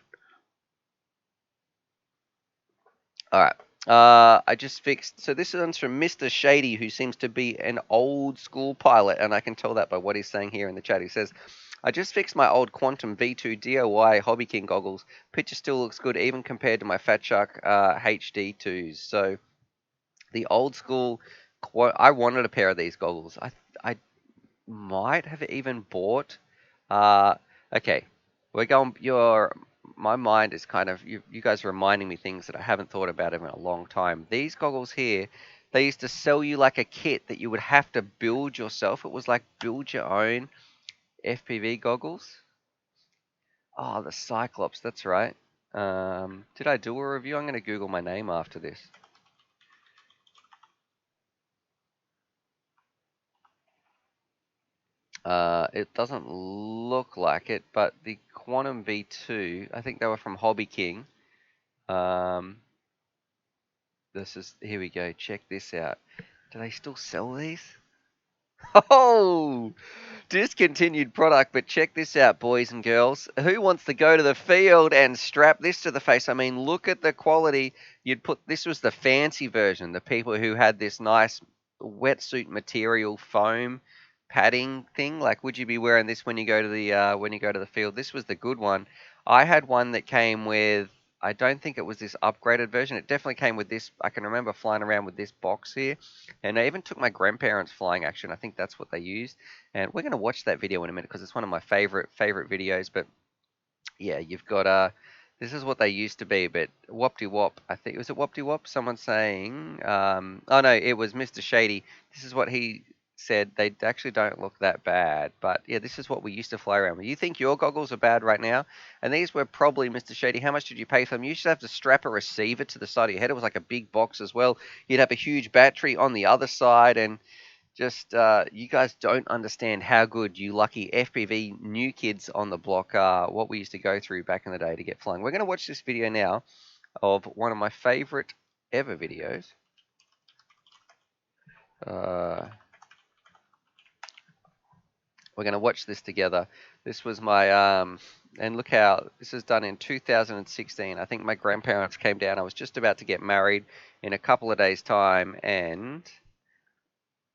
All right. I just fixed. So this one's from Mr. Shady, who seems to be an old school pilot, and I can tell that by what he's saying here in the chat. He says, I just fixed my old Quantum V2 DIY Hobby King goggles. Picture still looks good, even compared to my Fat Shark HD2s. So the old school, I wanted a pair of these goggles. I might have even bought. Uh, okay, we're going. My mind is kind of you guys are reminding me things that I haven't thought about in a long time. These goggles here, they used to sell you like a kit that you would have to build yourself. It was like build your own FPV goggles. Oh, the Cyclops, that's right. Did I do a review? I'm going to Google my name after this. It doesn't look like it, but the Quantum V2, I think they were from Hobby King. Here we go. Check this out. Do they still sell these? Oh, discontinued product, but check this out, boys and girls. Who wants to go to the field and strap this to the face? I mean, look at the quality. This was the fancy version, the people who had this nice wetsuit material foam padding thing. Like, would you be wearing this when you go to the field? This was the good one. I had one that came with, I don't think it was this upgraded version. It definitely came with this. I can remember flying around with this box here. And I even took my grandparents flying, actually. I think that's what they used. And we're going to watch that video in a minute because it's one of my favorite videos. But yeah, you've got this is what they used to be, but Whoop-de Wop, I think, was it Whoop-de Wop? Someone saying, oh no, it was Mr. Shady. This is what he said. They actually don't look that bad, but yeah, this is what we used to fly around with. You think your goggles are bad right now? And these were probably, Mr. Shady, how much did you pay for them? You used to have to strap a receiver to the side of your head. It was like a big box as well. You'd have a huge battery on the other side, and just you guys don't understand how good you lucky FPV new kids on the block are, what we used to go through back in the day to get flying. We're going to watch this video now of one of my favorite ever videos. We're going to watch this together. This was my, and look how, this is done in 2016. I think my grandparents came down. I was just about to get married in a couple of days' time, and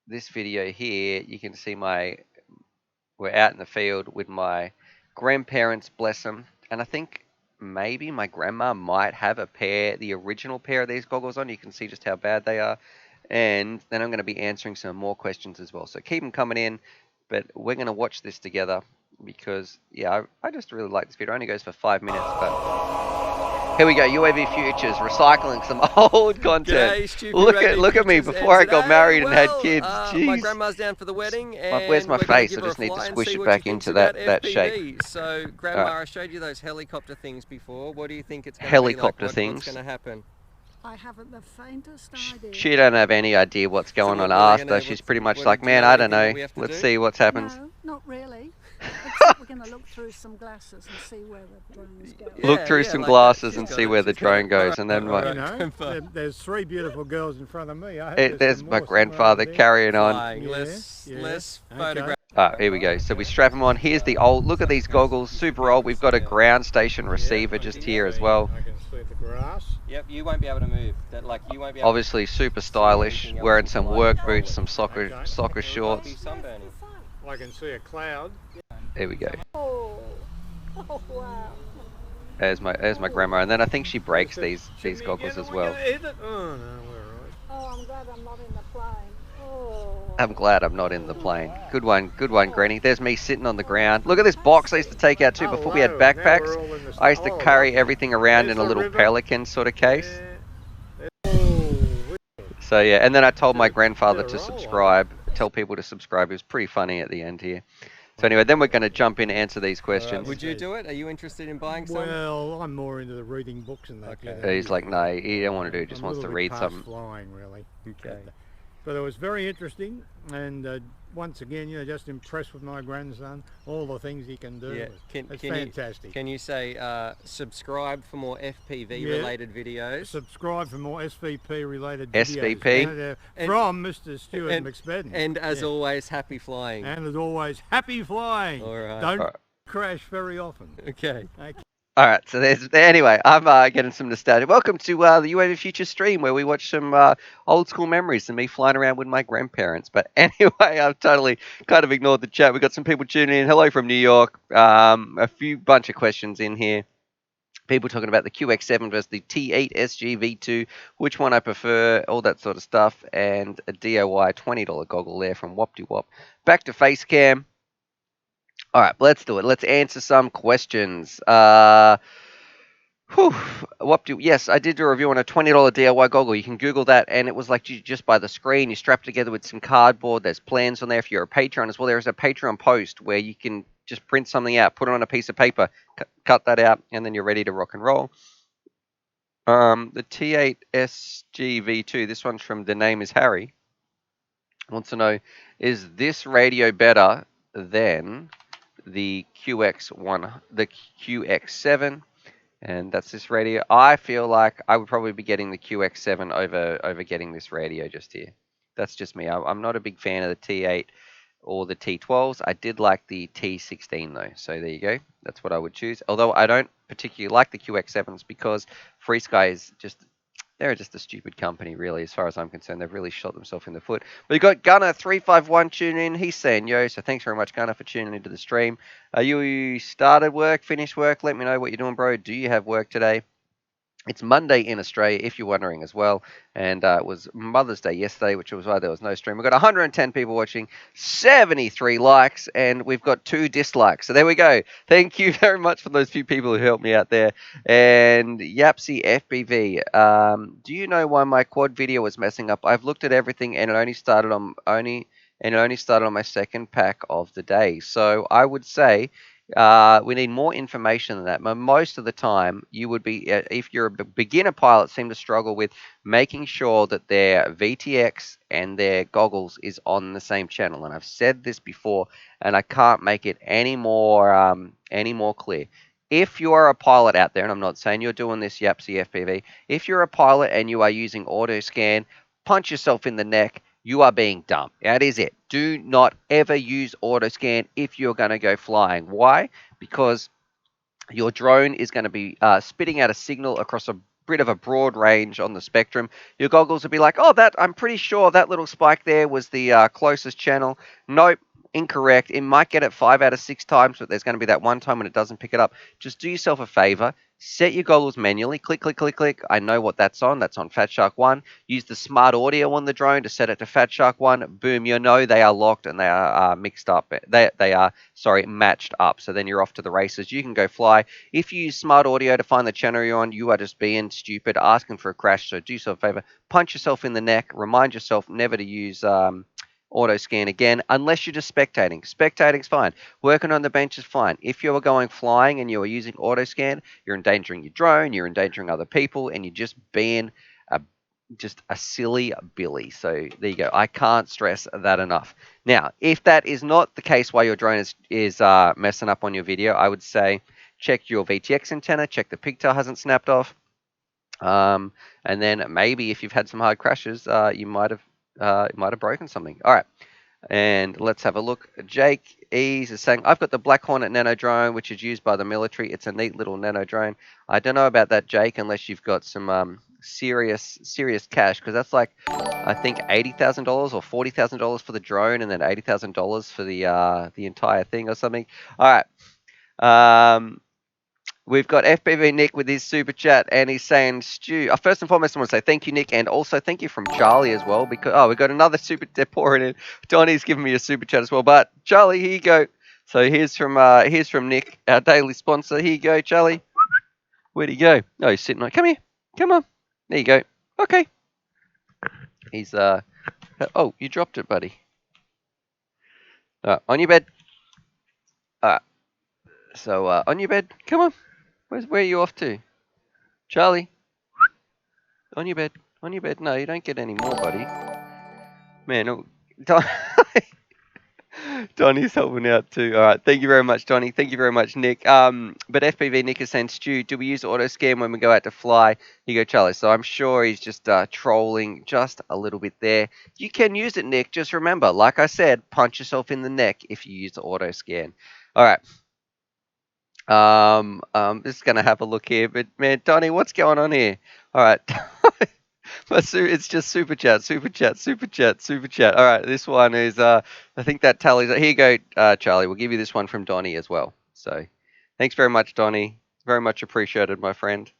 this video here, you can see we're out in the field with my grandparents, bless them, and I think maybe my grandma might have the original pair of these goggles on. You can see just how bad they are, and then I'm going to be answering some more questions as well. So keep them coming in, but we're going to watch this together because, yeah, I just really like this video. It only goes for 5 minutes, but here we go, UAV Futures, recycling some old content. G'day, look at me before I got married and had kids. Jeez. My grandma's down for the wedding, and where's my face? I just need to squish it back into that shape. So, Grandma, I showed you those helicopter things before. What do you think it's going to be like? What's going to happen? I haven't the faintest idea. She don't have any idea what's going on. Asked her. She's pretty much like, man, I don't know. Let's see what happens. No, not really. Except we're going to look through some glasses and see where the drone's going. Look through some glasses and see where the drone goes, and then there's 3 beautiful girls in front of me. There's my grandfather carrying on. Let's photograph. Here we go. So we strap them on. Here's the old. Look at these goggles, super old. We've got a ground station receiver just here as well. I can see the grass. Yep, you won't be able to move. You won't be able Obviously super stylish. Wearing some work boots, some soccer shorts. I can see a cloud. There we go. Oh wow. There's my grandma, and then I think she breaks these goggles as well. Oh no, we're right. Oh, I'm glad I'm not in the plane. Oh. I'm glad I'm not in the plane. Good one, Granny. There's me sitting on the ground. Look at this box I used to take out too before we had backpacks. I used to carry everything around in a little Pelican sort of case. So yeah, and then I told my grandfather to subscribe, tell people to subscribe. It was pretty funny at the end here. So anyway, then we're going to jump in and answer these All right, questions. would you do it? Are you interested in buying some? Well, I'm more into the reading books and that. Okay. than He's like, anything. no, he don't want to do it. Just I'm a wants to little bit read past something. flying, really. Okay. But it was very interesting, and once again, just impressed with my grandson. All the things he can do. Yeah. It's fantastic. Can you say subscribe for more FPV Yeah. related videos? Subscribe for more SVP related videos. SVP? From Mr. Stuart and- McSpadden. And as always, happy flying. And as always, happy flying. All right. Don't All right. crash very often. Okay. Okay. All right, so anyway, I'm getting some nostalgia. Welcome to the UAV Future stream where we watch some old school memories of me flying around with my grandparents. But anyway, I've totally kind of ignored the chat. We've got some people tuning in. Hello from New York. A bunch of questions in here. People talking about the QX7 versus the T8 SG V2, which one I prefer, all that sort of stuff, and a DIY $20 goggle there from Wop de Wop. Back to Facecam. All right, let's do it. Let's answer some questions. Yes, I did do a review on a $20 DIY goggle. You can Google that, and it was like you just buy the screen, you strap it together with some cardboard. There's plans on there. If you're a Patreon as well, there is a Patreon post where you can just print something out, put it on a piece of paper, cut that out, and then you're ready to rock and roll. The T8 SGV2, this one's from The Name is Harry, wants to know, is this radio better than the QX7? And that's this radio. I feel like I would probably be getting the QX7 over getting this radio just here. That's just me. I'm not a big fan of the T8 or the T12s. I did like the T16 though. So there you go. That's what I would choose. Although I don't particularly like the QX7s because FreeSky is just, they're just a stupid company, really, as far as I'm concerned. They've really shot themselves in the foot. But you got Gunner351 tuning in. He's saying yo, so thanks very much, Gunner, for tuning into the stream. You started work, finished work? Let me know what you're doing, bro. Do you have work today? It's Monday in Australia, if you're wondering as well. And it was Mother's Day yesterday, which was why there was no stream. We've got 110 people watching, 73 likes, and we've got 2 dislikes. So there we go. Thank you very much for those few people who helped me out there. And Yapsy FBV, do you know why my quad video was messing up? I've looked at everything, and it only started on my second pack of the day. So I would say we need more information than that. Most of the time, you would be, if you're a beginner pilot, seem to struggle with making sure that their VTX and their goggles is on the same channel. And I've said this before, and I can't make it any more clear. If you are a pilot out there, and I'm not saying you're doing this, Yapsy FPV, if you're a pilot and you are using auto scan, punch yourself in the neck. You are being dumb. That is it. Do not ever use auto scan if you're going to go flying. Why? Because your drone is going to be spitting out a signal across a bit of a broad range on the spectrum. Your goggles will be like, oh, I'm pretty sure that little spike there was the closest channel. Nope. Incorrect. It might get it 5 out of 6 times, but there's going to be that one time when it doesn't pick it up. Just do yourself a favor. Set your goggles manually. Click, click, click, click. I know what that's on. That's on Fat Shark 1. Use the smart audio on the drone to set it to Fat Shark 1. Boom, you know they are locked and they are mixed up. They are, matched up. So then you're off to the races. You can go fly. If you use smart audio to find the channel you're on, you are just being stupid, asking for a crash. So do yourself a favor. Punch yourself in the neck. Remind yourself never to use auto scan again, unless you're just spectating. Spectating's fine. Working on the bench is fine. If you're going flying and you're using auto scan, you're endangering your drone, you're endangering other people, and you're just being a silly Billy. So there you go. I can't stress that enough. Now, if that is not the case why your drone is messing up on your video, I would say check your VTX antenna, check the pigtail hasn't snapped off. And then maybe if you've had some hard crashes, you might have broken something. All right, and let's have a look. Jake Ease is saying, I've got the Black Hornet nano drone, which is used by the military. It's a neat little nano drone. I don't know about that, Jake, unless you've got some serious cash, because that's like, I think $80,000 or $40,000 for the drone, and then $80,000 for the entire thing or something. All right. We've got FBV Nick with his super chat, and he's saying, Stu, first and foremost, I want to say thank you, Nick, and also thank you from Charlie as well, because, we've got another super, they're pouring in. Donnie's giving me a super chat as well, but Charlie, here you go. So here's from Nick, our daily sponsor. Here you go, Charlie. Where'd he go? Oh, he's sitting like, come here, come on. There you go. Okay. He's, oh, you dropped it, buddy. On your bed. So on your bed. Come on. Where are you off to? Charlie, on your bed. On your bed. No, you don't get any more, buddy. Man, Don, Donnie's helping out too. All right, thank you very much, Donnie. Thank you very much, Nick. But FPV Nick is saying, Stu, do we use auto scan when we go out to fly? You go, Charlie. So I'm sure he's just trolling just a little bit there. You can use it, Nick. Just remember, like I said, punch yourself in the neck if you use the auto scan. All right. Just gonna have a look here, but man, Donnie, what's going on here? All right. It's just super chat, super chat, super chat, super chat. All right, this one is I think that tallies. Here you go, Charlie. We'll give you this one from Donnie as well. So, thanks very much, Donnie. Very much appreciated, my friend,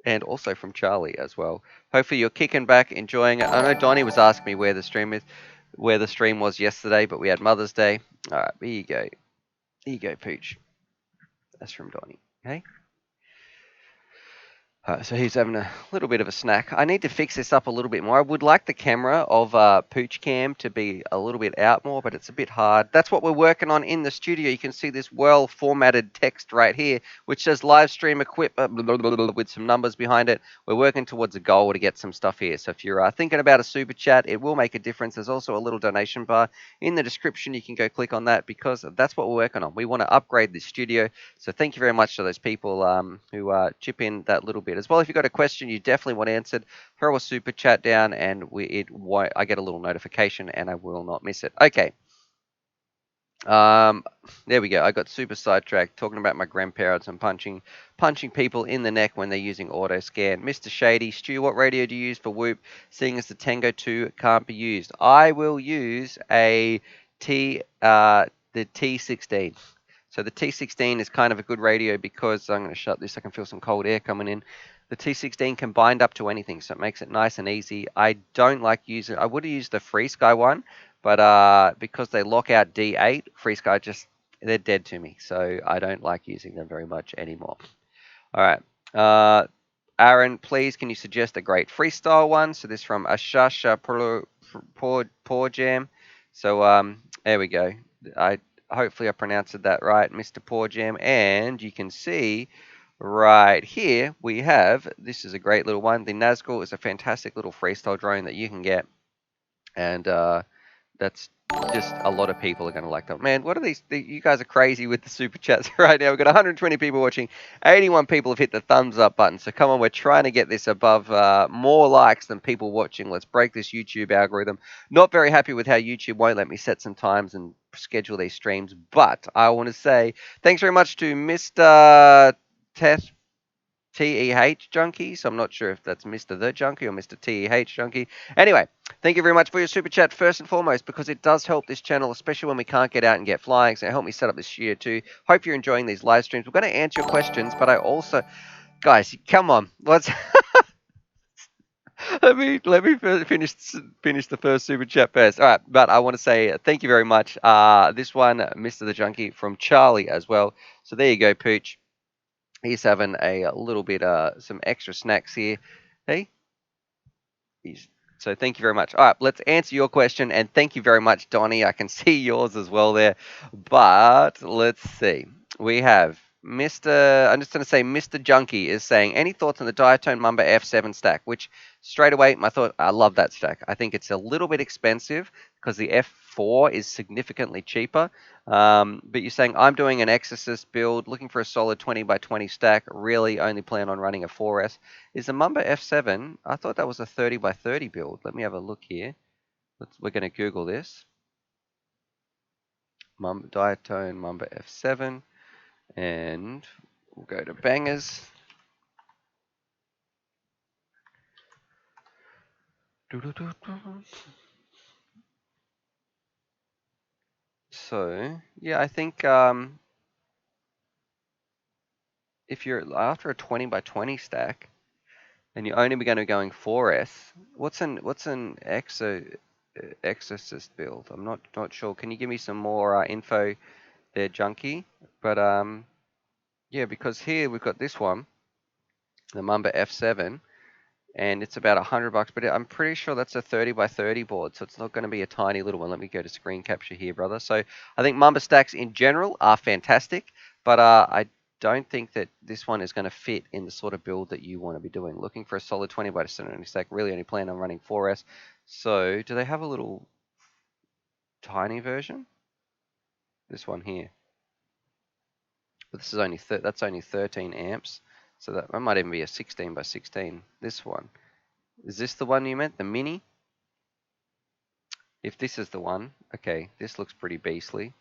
and also from Charlie as well. Hopefully you're kicking back, enjoying it. I know Donnie was asking me where the stream was yesterday, but we had Mother's Day. All right, here you go. Here you go, Pooch. That's from Donnie. Okay. So he's having a little bit of a snack. I need to fix this up a little bit more. I would like the camera of Pooch Cam to be a little bit out more, but it's a bit hard. That's what we're working on in the studio. You can see this well-formatted text right here, which says Livestream equipment with some numbers behind it. We're working towards a goal to get some stuff here. So if you're thinking about a super chat, it will make a difference. There's also a little donation bar in the description. You can go click on that because that's what we're working on. We want to upgrade the studio. So thank you very much to those people who chip in that little bit as well. If you've got a question you definitely want answered, throw a super chat down and I get a little notification and I will not miss it. Okay. There we go. I got super sidetracked talking about my grandparents and punching people in the neck when they're using auto scan. Mr. Shady, Stu, what radio do you use for Whoop? Seeing as the Tango 2 can't be used, I will use the T16. So the T16 is kind of a good radio because I'm going to shut this. I can feel some cold air coming in. The T16 can bind up to anything, so it makes it nice and easy. I don't like using. I would have used the Free Sky one, but because they lock out D8, Free Sky they're dead to me. So I don't like using them very much anymore. All right. Aaron, please, can you suggest a great freestyle one? So this from Ashasha Poor Jam. So there we go. Hopefully I pronounced that right, Mr. Poor Jam. And you can see right here we have, this is a great little one. The Nazgul is a fantastic little freestyle drone that you can get. And that's just a lot of people are going to like that. Man, what are these? You guys are crazy with the super chats right now. We've got 120 people watching. 81 people have hit the thumbs up button. So come on, we're trying to get this above more likes than people watching. Let's break this YouTube algorithm. Not very happy with how YouTube won't let me set some times and schedule these streams. But I want to say thanks very much to Mr. TEH Junkie. So I'm not sure if that's Mr. The Junkie or Mr. TEH Junkie. Anyway, thank you very much for your super chat first and foremost because it does help this channel, especially when we can't get out and get flying. So help me set up this year too. Hope you're enjoying these live streams. We're going to answer your questions, but I also, guys, come on, let's. let me finish the first super chat first. All right, but I want to say thank you very much. This one, Mr. The Junkie from Charlie as well. So there you go, Pooch. He's having a little bit, some extra snacks here. Hey, so thank you very much. All right, let's answer your question, and thank you very much, Donnie. I can see yours as well there, but let's see. We have Mr. I'm just going to say Mr. Junkie is saying, any thoughts on the Diatone Mamba F7 stack? Which straight away, my thought, I love that stack. I think it's a little bit expensive because the F4 is significantly cheaper. But you're saying I'm doing an Exorcist build, looking for a solid 20 by 20 stack. Really, only plan on running a 4S. Is the Mamba F7? I thought that was a 30 by 30 build. Let me have a look here. We're going to Google this. Diatone Mamba F7, and we'll go to bangers. So yeah, I think if you're after a 20 by 20 stack, and you're only going to be going 4S, what's an Exorcist build? I'm not sure. Can you give me some more info there, Junkie? But yeah, because here we've got this one, the Mamba F7, and it's about $100, but I'm pretty sure that's a 30 by 30 board, so it's not going to be a tiny little one. Let me go to screen capture here, brother. So I think Mamba stacks in general are fantastic, but I don't think that this one is going to fit in the sort of build that you want to be doing. Looking for a solid 20 by 70 stack. Really only plan on running 4S. So do they have a little tiny version? This one here. But this is only that's only 13 amps. So that might even be a 16 by 16. This one. Is this the one you meant? The mini? If this is the one, okay, this looks pretty beastly.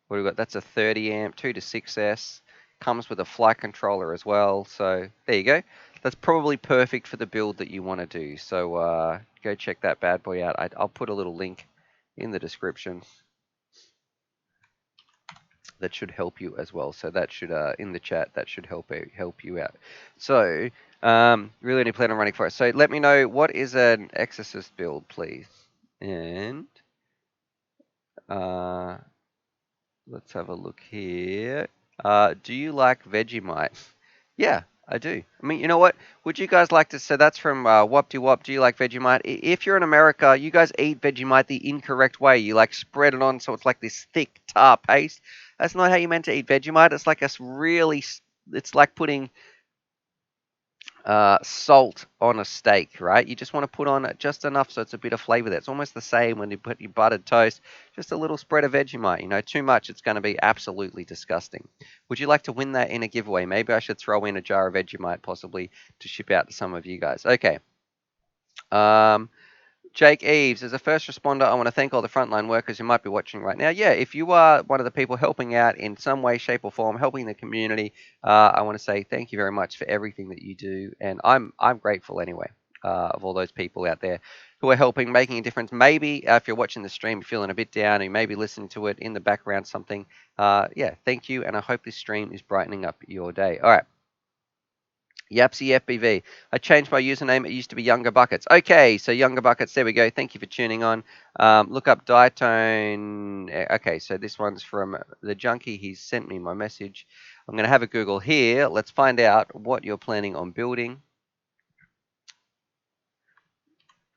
What do we got? That's a 30 amp, 2 to 6S. Comes with a flight controller as well. So there you go. That's probably perfect for the build that you want to do. So go check that bad boy out. I'll put a little link in the description that should help you as well. So that should in the chat that should help you out. So really only plan on running for it. So let me know what is an Exorcist build, please. And let's have a look here. Do you like Vegemite? Yeah, I do. I mean, you know what? Would you guys like to? So that's from Wop Wop. Do you like Vegemite? If you're in America, you guys eat Vegemite the incorrect way. You like spread it on so it's like this thick tar paste. That's not how you meant to eat Vegemite. It's like a really. It's like putting salt on a steak, right? You just want to put on just enough so it's a bit of flavor there. It's almost the same when you put your buttered toast, just a little spread of Vegemite. You know, too much, it's going to be absolutely disgusting. Would you like to win that in a giveaway? Maybe I should throw in a jar of Vegemite possibly to ship out to some of you guys. Okay. Jake Eves, as a first responder, I want to thank all the frontline workers who might be watching right now. Yeah, if you are one of the people helping out in some way, shape, or form, helping the community, I want to say thank you very much for everything that you do, and I'm grateful anyway of all those people out there who are helping, making a difference. Maybe if you're watching the stream, you're feeling a bit down, you may be listening to it in the background, something. Yeah, thank you, and I hope this stream is brightening up your day. All right. Yapsy FBV. I changed my username. It used to be Younger Buckets. Okay, so Younger Buckets. There we go. Thank you for tuning on. Look up Diatone. Okay, so this one's from the Junkie. He's sent me my message. I'm going to have a Google here. Let's find out what you're planning on building.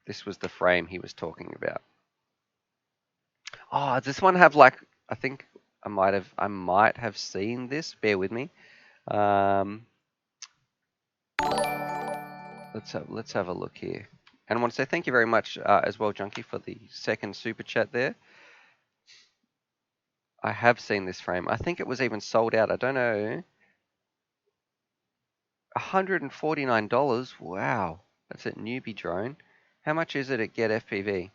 This was the frame he was talking about. Oh, does this one have like? I think I might have seen this. Bear with me. Let's have a look here. And I want to say thank you very much as well, Junkie, for the second super chat there. I have seen this frame. I think it was even sold out. I don't know. $149. Wow. That's a newbie drone. How much is it at Get FPV?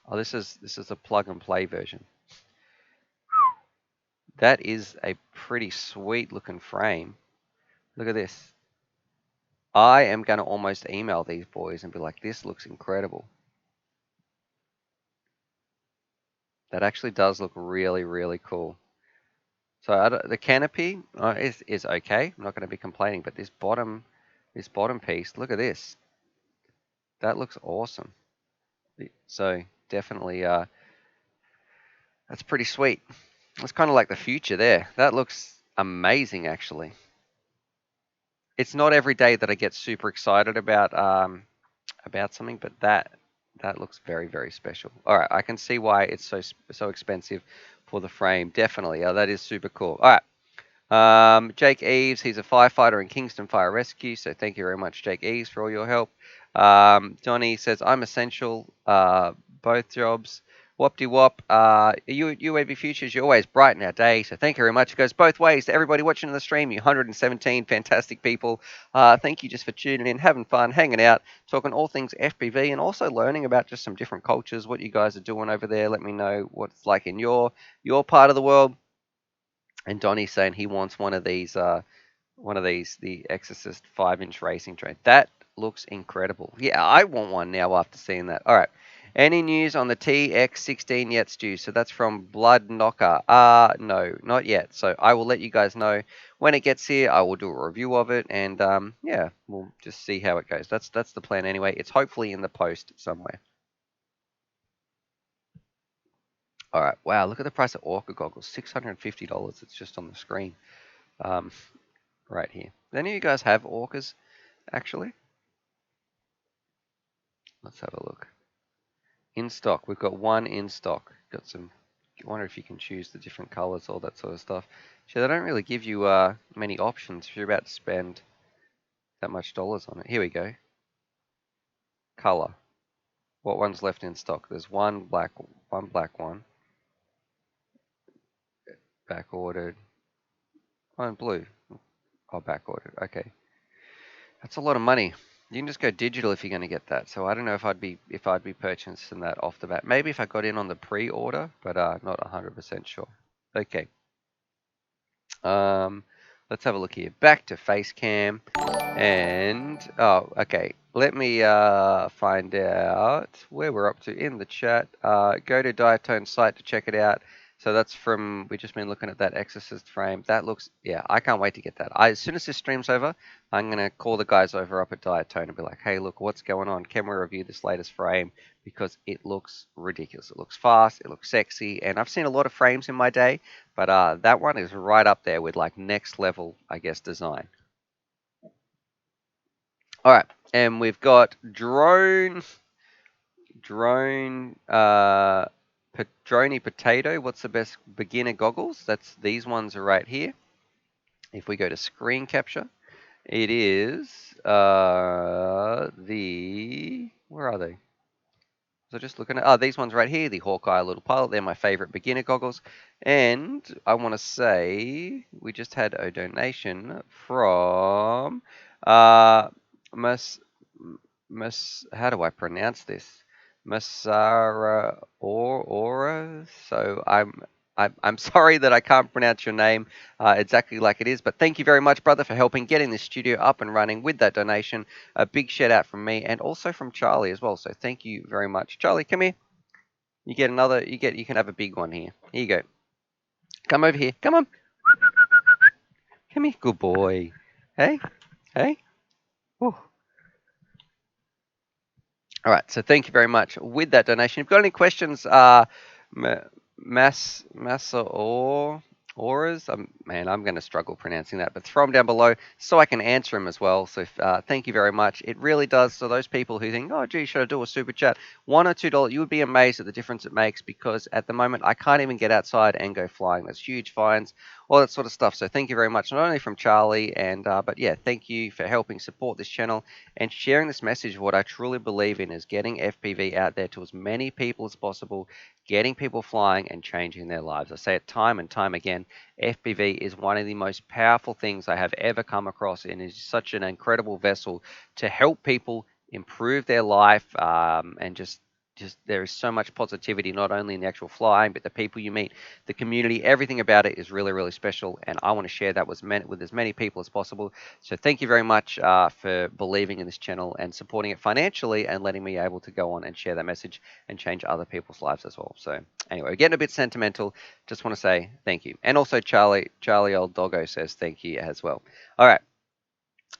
Oh, this is a plug and play version. That is a pretty sweet looking frame. Look at this. I am going to almost email these boys and be like, this looks incredible. That actually does look really, really cool. So the canopy is okay. I'm not going to be complaining, but this bottom piece, look at this. That looks awesome. So definitely, that's pretty sweet. It's kind of like the future there. That looks amazing, actually. It's not every day that I get super excited about something, but that looks very, very special. All right, I can see why it's so expensive for the frame. Definitely, that is super cool. All right. Jake Eves, he's a firefighter in Kingston Fire Rescue, so thank you very much, Jake Eves, for all your help. Johnny says, I'm essential, both jobs. Wop-de wop, UAV Futures, you always brighten our day, so thank you very much. It goes both ways to everybody watching the stream, you 117 fantastic people. Thank you just for tuning in, having fun, hanging out, talking all things FPV, and also learning about just some different cultures, what you guys are doing over there. Let me know what it's like in your part of the world. And Donnie's saying he wants one of these, the Exorcist 5-inch racing drone. That looks incredible. Yeah, I want one now after seeing that. All right. Any news on the TX16 yet, Stu? So that's from Blood Knocker. No, not yet. So I will let you guys know when it gets here. I will do a review of it, and yeah, we'll just see how it goes. That's the plan anyway. It's hopefully in the post somewhere. All right. Wow, look at the price of Orca goggles. $650. It's just on the screen. Right here. Do any of you guys have orcas, actually? Let's have a look. In stock. We've got one in stock. Got some wonder if you can choose the different colors, all that sort of stuff. So they don't really give you many options if you're about to spend that much dollars on it. Here we go. Color. What one's left in stock? There's one black one, back ordered. One blue. Oh, back ordered. Okay, that's a lot of money. You can just go digital if you're going to get that. So I don't know if I'd be purchasing that off the bat. Maybe if I got in on the pre-order, but not 100% sure. Okay. Um, let's have a look here. Back to Facecam, and oh, okay. Let me find out where we're up to in the chat. Go to Diatone's site to check it out. So that's from, we've just been looking at that Exorcist frame. That looks, yeah, I can't wait to get that. As soon as this stream's over, I'm going to call the guys over up at Diatone and be like, hey, look, what's going on? Can we review this latest frame? Because it looks ridiculous. It looks fast, it looks sexy, and I've seen a lot of frames in my day, but that one is right up there with like next level, I guess, design. All right, and we've got drone, Droney Potato. What's the best beginner goggles? That's these ones are right here. If we go to screen capture, it is where are they? So just looking at, these ones right here, the Hawkeye Little Pilot, they're my favorite beginner goggles. And I want to say we just had a donation from Mas, how do I pronounce this? Masara Ora. So I'm sorry that I can't pronounce your name exactly like it is, but thank you very much, brother, for helping getting this studio up and running with that donation. A big shout out from me and also from Charlie as well. So thank you very much. Charlie, come here. You get another, you can have a big one here. Here you go. Come over here. Come on. Come here. Good boy. Hey. Hey. Whew. All right, so thank you very much with that donation. If you've got any questions, Massa or Auras, man, I'm going to struggle pronouncing that, but throw them down below so I can answer them as well. So thank you very much. It really does. So those people who think, oh, gee, should I do a super chat? $1 or $2, you would be amazed at the difference it makes because at the moment I can't even get outside and go flying. That's huge fines, all that sort of stuff. So thank you very much, not only from Charlie, and but yeah, thank you for helping support this channel and sharing this message of what I truly believe in is getting FPV out there to as many people as possible, getting people flying and changing their lives. I say it time and time again, FPV is one of the most powerful things I have ever come across and is such an incredible vessel to help people improve their life and just there is so much positivity, not only in the actual flying, but the people you meet, the community, everything about it is really, really special. And I want to share that with as many people as possible. So thank you very much for believing in this channel and supporting it financially and letting me able to go on and share that message and change other people's lives as well. So anyway, we're getting a bit sentimental. Just want to say thank you. And also Charlie Old Doggo says thank you as well. All right,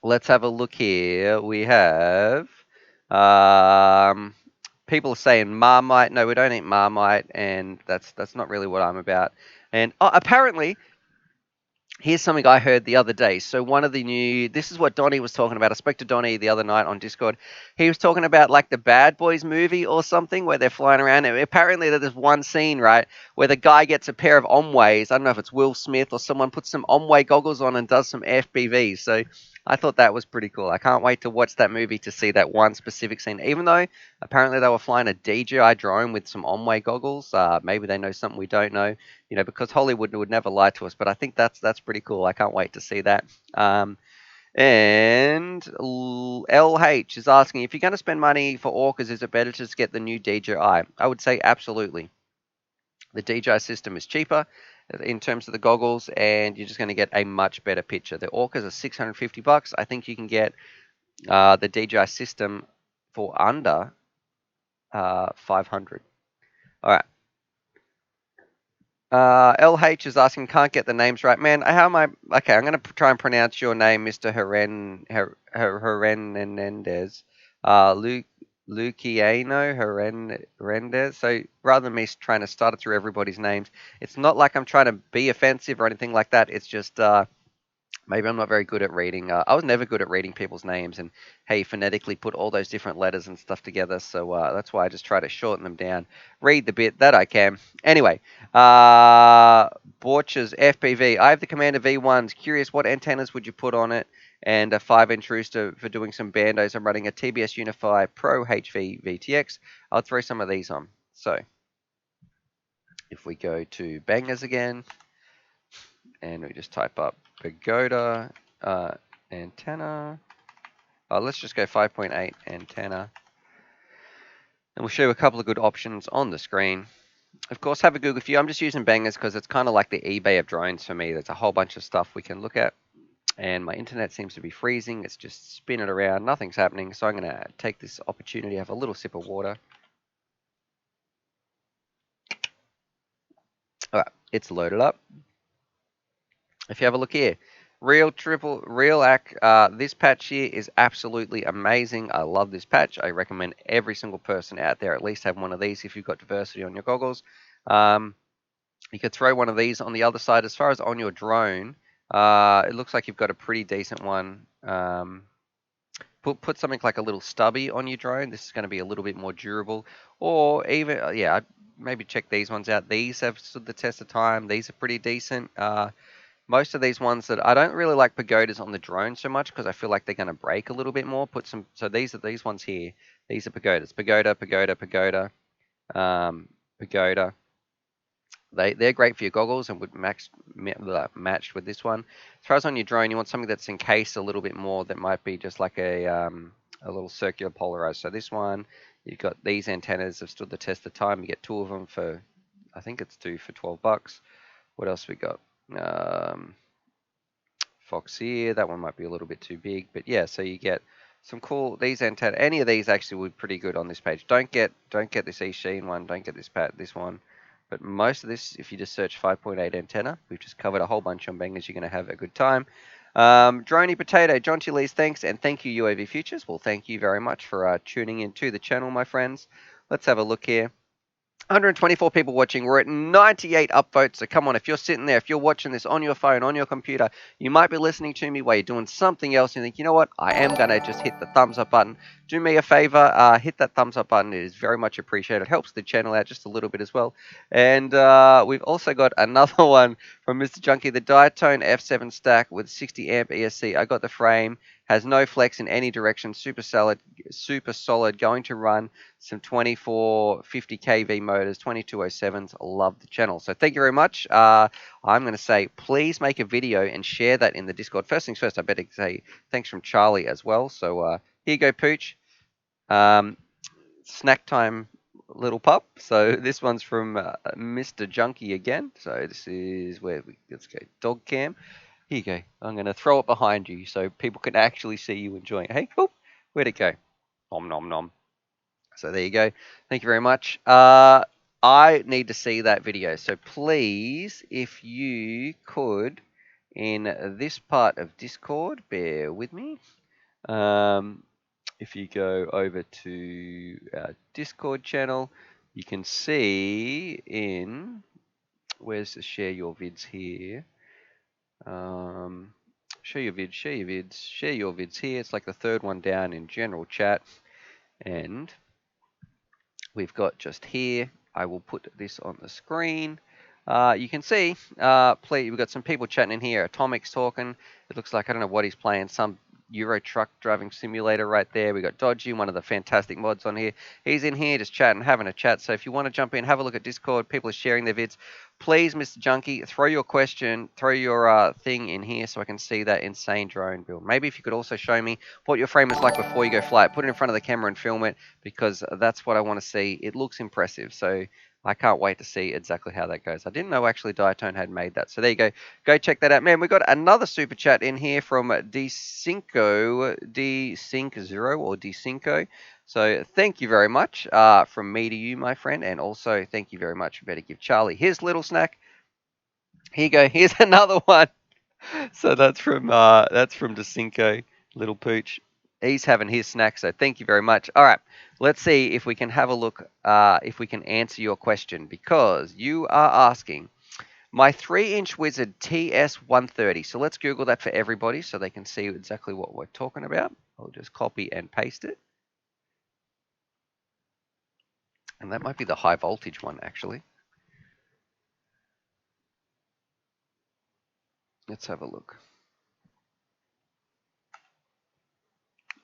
let's have a look here. We have people are saying Marmite. No, we don't eat Marmite, and that's not really what I'm about. And apparently here's something I heard the other day. So one of the new, this is what Donnie was talking about. I spoke to Donnie the other night on Discord. He was talking about like the Bad Boys movie or something where they're flying around. And apparently there's one scene, right, where the guy gets a pair of Omways. I don't know if it's Will Smith or someone puts some Omway goggles on and does some FPV. So I thought that was pretty cool. I can't wait to watch that movie to see that one specific scene. Even though apparently they were flying a DJI drone with some Omway goggles. Maybe they know something we don't know, because Hollywood would never lie to us. But I think that's pretty cool. I can't wait to see that. And LH is asking, if you're going to spend money for orcas, is it better to just get the new DJI? I would say absolutely. The DJI system is cheaper in terms of the goggles, and you're just going to get a much better picture. The orcas are $650. I think you can get the DJI system for under 500. All right. LH is asking, can't get the names right. Man, how am I? Okay, I'm going to try and pronounce your name, Mr. Hernandez. Luciano Hernandez. So rather than me trying to stutter through everybody's names, it's not like I'm trying to be offensive or anything like that. It's just Maybe I'm not very good at reading. I was never good at reading people's names and how you phonetically put all those different letters and stuff together. So that's why I just try to shorten them down, read the bit that I can. Anyway, Borch's FPV. I have the Commander V1s. Curious, what antennas would you put on it? And a 5-inch rooster for doing some bandos. I'm running a TBS Unify Pro HV VTX. I'll throw some of these on. So if we go to bangers again, and we just type up pagoda antenna. Let's just go 5.8 antenna. And we'll show you a couple of good options on the screen. Of course, have a Google view. I'm just using bangers because it's kind of like the eBay of drones for me. There's a whole bunch of stuff we can look at. And my internet seems to be freezing. It's just spinning around. Nothing's happening. So I'm going to take this opportunity to have a little sip of water. All right, it's loaded up. If you have a look here, this patch here is absolutely amazing. I love this patch. I recommend every single person out there at least have one of these if you've got diversity on your goggles. You could throw one of these on the other side. As far as on your drone, it looks like you've got a pretty decent one. Put something like a little stubby on your drone. This is going to be a little bit more durable. Or even, maybe check these ones out. These have stood the test of time. These are pretty decent. Most of these ones that I don't really like pagodas on the drone so much because I feel like they're going to break a little bit more. So these are these ones here. These are pagodas. Pagoda, pagoda, pagoda, pagoda. They're great for your goggles and would matched with this one. As far as on your drone, you want something that's encased a little bit more. That might be just like a little circular polarized. So this one, you've got these antennas have stood the test of time. You get 2 of them for, I think it's 2 for $12. What else we got? Fox here. That one might be a little bit too big, but yeah. So you get some cool these antenna. Any of these actually would be pretty good on this page. Don't get this Sheen one. Don't get this one. But most of this, if you just search 5.8 antenna, we've just covered a whole bunch on bangers. You're going to have a good time. Droney Potato, John T. Lee's thanks, and thank you UAV Futures. Well, thank you very much for tuning into the channel, my friends. Let's have a look here. 124 people watching. We're at 98 upvotes. So come on, if you're sitting there, if you're watching this on your phone, on your computer, you might be listening to me while you're doing something else. And you think, you know what? I am going to just hit the thumbs up button. Do me a favor, hit that thumbs up button. It is very much appreciated. It helps the channel out just a little bit as well. And we've also got another one from Mr. Junkie, the Diatone F7 stack with 60 amp ESC. I got the frame. Has no flex in any direction. Super solid. Going to run some 2450 kV motors, 2207s. Love the channel. So thank you very much. I'm going to say please make a video and share that in the Discord. First things first, I better say thanks from Charlie as well. So here you go, Pooch. Snack time, little pup. So this one's from Mr. Junkie again. So this is let's go dog cam. Here you go. I'm going to throw it behind you so people can actually see you enjoying it. Hey, oh, where'd it go? Nom, nom, nom. So there you go. Thank you very much. I need to see that video. So please, if you could, in this part of Discord, bear with me. If you go over to our Discord channel, you can see in, where's the share your vids here? Share your vids here. It's like the third one down in general chat. And we've got just here, I will put this on the screen. You can see, we've got some people chatting in here. Atomic's talking. It looks like, I don't know what he's playing, some Euro truck driving simulator right there. We got Dodgy, one of the fantastic mods on here. He's in here just chatting, having a chat. So if you want to jump in, have a look at Discord. People are sharing their vids. Please, Mr. Junkie, throw your question, throw your thing in here so I can see that insane drone build. Maybe if you could also show me what your frame is like before you go fly it. Put it in front of the camera and film it because that's what I want to see. It looks impressive. So I can't wait to see exactly how that goes. I didn't know actually Diatone had made that. So there you go. Go check that out. Man, we've got another super chat in here from D5, D5 or D5. So thank you very much from me to you, my friend. And also thank you very much. We better give Charlie his little snack. Here you go. Here's another one. So that's from D5, little pooch. He's having his snack, so thank you very much. All right, let's see if we can have a look, if we can answer your question, because you are asking, My 3-inch Wizard TS130. So let's Google that for everybody so they can see exactly what we're talking about. I'll just copy and paste it. And that might be the high voltage one, actually. Let's have a look.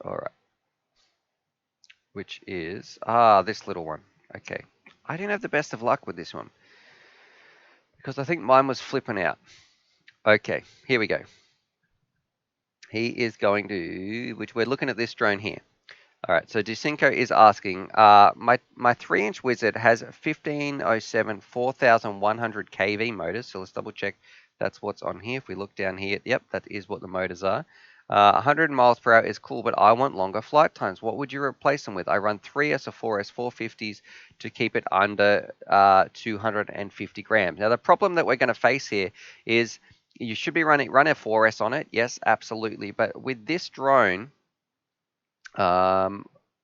All right. Which is, this little one. Okay. I didn't have the best of luck with this one because I think mine was flipping out. Okay, here we go. He is going to, which we're looking at this drone here. All right, so Dusinko is asking, my 3-inch Wizard has 1507 4100 kV motors. So let's double check that's what's on here. If we look down here, yep, that is what the motors are. 100 miles per hour is cool, but I want longer flight times. What would you replace them with? I run 3S or 4S 450s to keep it under 250 grams. Now, the problem that we're going to face here is you should be running a 4S on it. Yes, absolutely. But with this drone,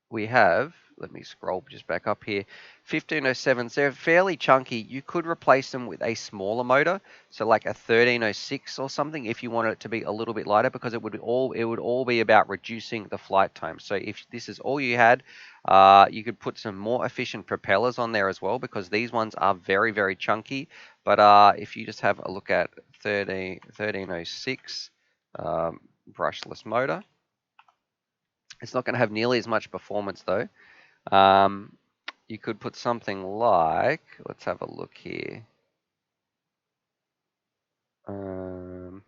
we have, let me scroll just back up here, 1507s. They're fairly chunky. You could replace them with a smaller motor, so like a 1306 or something, if you want it to be a little bit lighter, because it would all be about reducing the flight time. So if this is all you had, you could put some more efficient propellers on there as well, because these ones are very, very chunky. But if you just have a look at 1306 brushless motor. It's not going to have nearly as much performance though. You could put something like, let's have a look here. Trying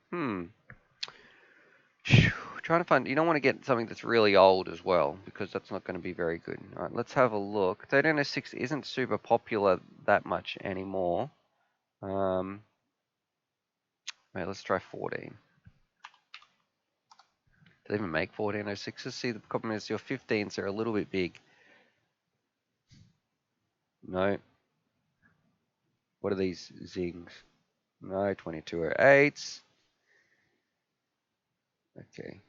to find, you don't want to get something that's really old as well, because that's not going to be very good. All right, let's have a look. 1306 isn't super popular that much anymore. Wait, let's try 14. Do they even make 1406s? See, the problem is your 15s are a little bit big. No. What are these zings? No, 2208s. Okay.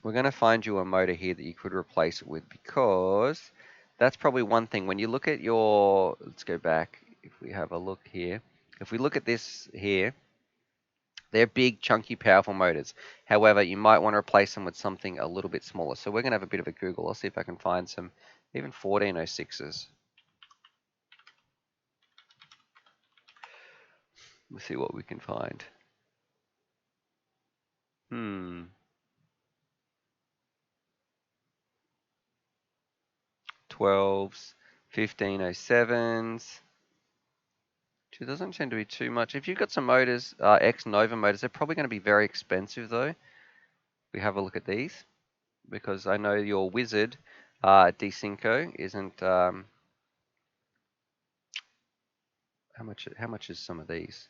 We're going to find you a motor here that you could replace it with, because that's probably one thing. When you look at your, let's go back. If we have a look here, if we look at this here, they're big, chunky, powerful motors. However, you might want to replace them with something a little bit smaller. So we're going to have a bit of a Google. I'll see if I can find some, even 1406s. We'll see what we can find. 12s, 1507s. It doesn't seem to be too much. If you've got some motors, X-Nova motors, they're probably going to be very expensive though. We have a look at these, because I know your Wizard D-Synco isn't. How much is some of these?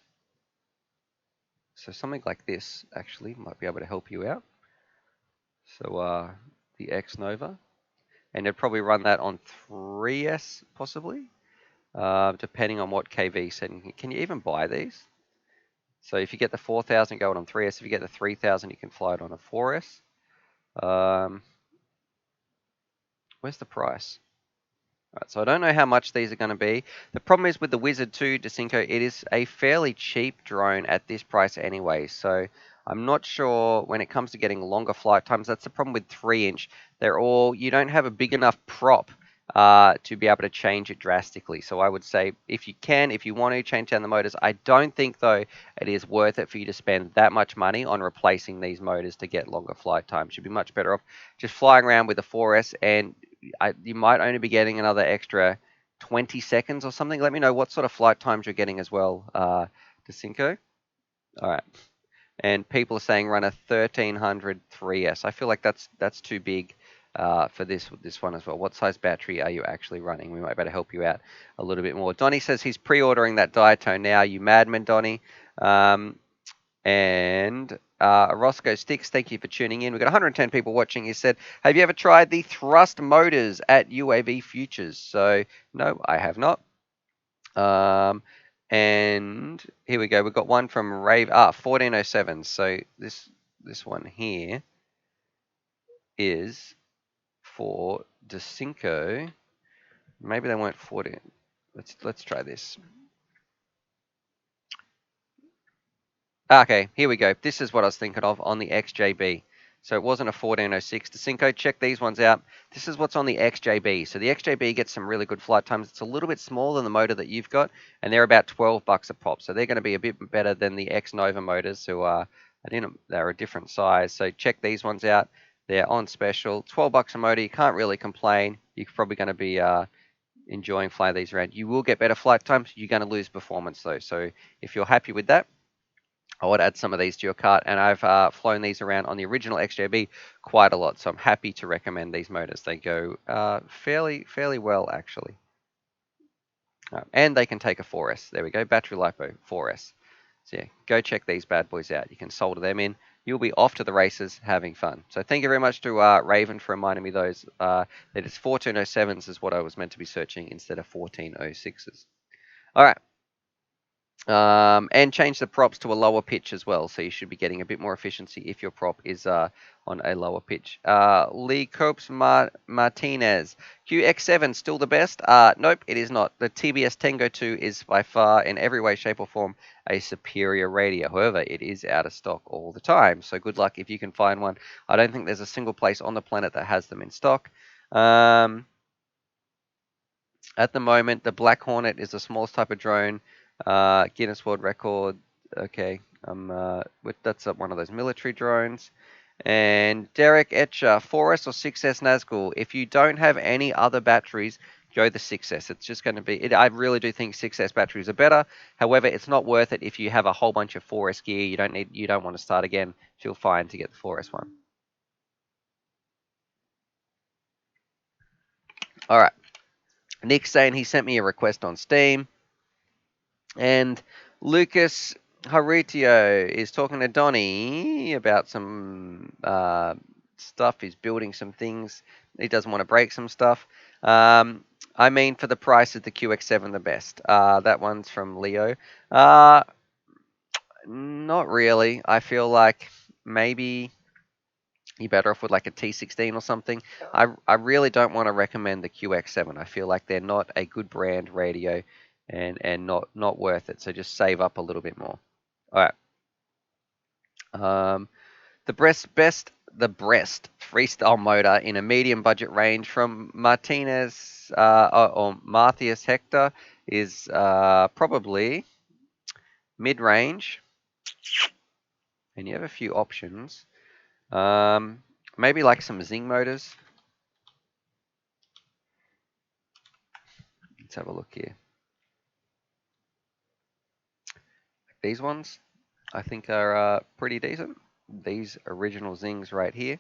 So something like this actually might be able to help you out. So the X-Nova, and they'd probably run that on 3S possibly, depending on what KV setting. Can you even buy these? So if you get the 4000, go it on 3S. If you get the 3000, you can fly it on a 4S. Where's the price? Right, so I don't know how much these are going to be. The problem is with the Wizard 2 Decinco, it is a fairly cheap drone at this price anyway. So I'm not sure when it comes to getting longer flight times. That's the problem with 3-inch. You don't have a big enough prop to be able to change it drastically. So I would say if you want to change down the motors, I don't think though it is worth it for you to spend that much money on replacing these motors to get longer flight times. You'd be much better off just flying around with a 4S, and you might only be getting another extra 20 seconds or something. Let me know what sort of flight times you're getting as well, Decinco. All right. And people are saying run a 1300 3S. I feel like that's too big for this one as well. What size battery are you actually running? We might be able to help you out a little bit more. Donnie says he's pre-ordering that diatone now. You madman, Donnie. And Roscoe Sticks, thank you for tuning in. We've got 110 people watching. He said, have you ever tried the thrust motors at UAV Futures? So, no, I have not. And here we go. We've got one from 1407. So this one here is for Decinco. Maybe they weren't 14. Let's try this. Okay, here we go. This is what I was thinking of on the XJB. So it wasn't a 1406. DeCinco, check these ones out. This is what's on the XJB. So the XJB gets some really good flight times. It's a little bit smaller than the motor that you've got, and they're about $12 a pop. So they're going to be a bit better than the X Nova motors, who are they're a different size. So check these ones out. They're on special. $12 a motor. You can't really complain. You're probably going to be enjoying flying these around. You will get better flight times. You're going to lose performance though. So if you're happy with that, I would add some of these to your cart, and I've flown these around on the original XJB quite a lot, so I'm happy to recommend these motors. They go fairly well, actually. And they can take a 4S. There we go, battery lipo 4S. So yeah, go check these bad boys out. You can solder them in. You'll be off to the races having fun. So thank you very much to Raven for reminding me those. That it's 1407s is what I was meant to be searching instead of 1406s. All right. And change the props to a lower pitch as well, so you should be getting a bit more efficiency if your prop is on a lower pitch. Lee Copes Martinez, QX7 still the best? Nope, it is not. The TBS Tango 2 is by far, in every way, shape, or form, a superior radio. However, it is out of stock all the time, so good luck if you can find one. I don't think there's a single place on the planet that has them in stock. At the moment, the Black Hornet is the smallest type of drone. Guinness World Record. Okay, that's one of those military drones. And Derek Etcher, 4S or 6S Nazgul. If you don't have any other batteries, go the 6S. It's just going to be. I really do think 6S batteries are better. However, it's not worth it if you have a whole bunch of 4S gear. You don't want to start again. Feel fine to get the 4S one. All right. Nick's saying he sent me a request on Steam. And Lucas Haritio is talking to Donnie about some stuff. He's building some things. He doesn't want to break some stuff. I mean, for the price of the QX7 the best. That one's from Leo. Not really. I feel like maybe you're better off with like a T16 or something. I really don't want to recommend the QX7. I feel like they're not a good brand radio and not worth it. So just save up a little bit more. All right. The Breast freestyle motor in a medium budget range from Martinez or Matthias Hector is probably mid range, and you have a few options. Maybe like some Zing motors. Let's have a look here. These ones, I think, are pretty decent. These original Zings right here.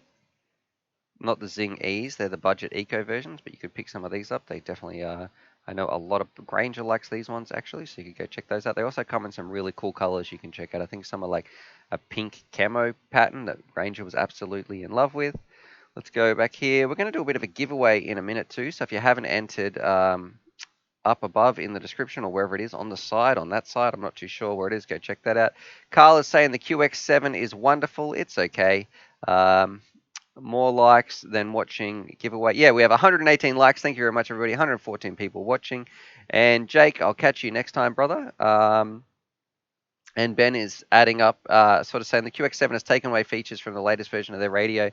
Not the Zing E's, they're the budget eco versions, but you could pick some of these up. They definitely I know a lot of Granger likes these ones actually, so you could go check those out. They also come in some really cool colors you can check out. I think some are like a pink camo pattern that Granger was absolutely in love with. Let's go back here. We're going to do a bit of a giveaway in a minute too, so if you haven't entered, up above in the description or wherever it is on the side, on that side, I'm not too sure where it is, go check that out. Carl is saying the QX7 is wonderful. It's okay. More likes than watching giveaway. Yeah, we have 118 likes. Thank you very much, everybody. 114 people watching. And Jake, I'll catch you next time, brother. And Ben is adding up, sort of saying the QX7 has taken away features from the latest version of their radio,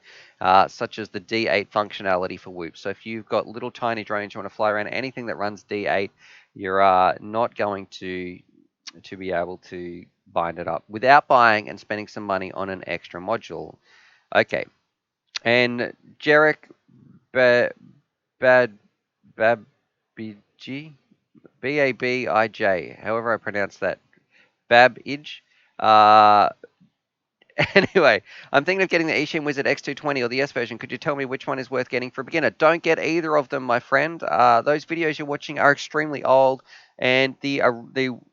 such as the D8 functionality for Whoop. So if you've got little tiny drones you want to fly around, anything that runs D8, you're not going to be able to bind it up without buying and spending some money on an extra module. Okay. And Jarek Babij, Babij, however I pronounce that, Babij. Anyway, I'm thinking of getting the EShim Wizard X220 or the S version. Could you tell me which one is worth getting for a beginner? Don't get either of them, my friend. Those videos you're watching are extremely old, and the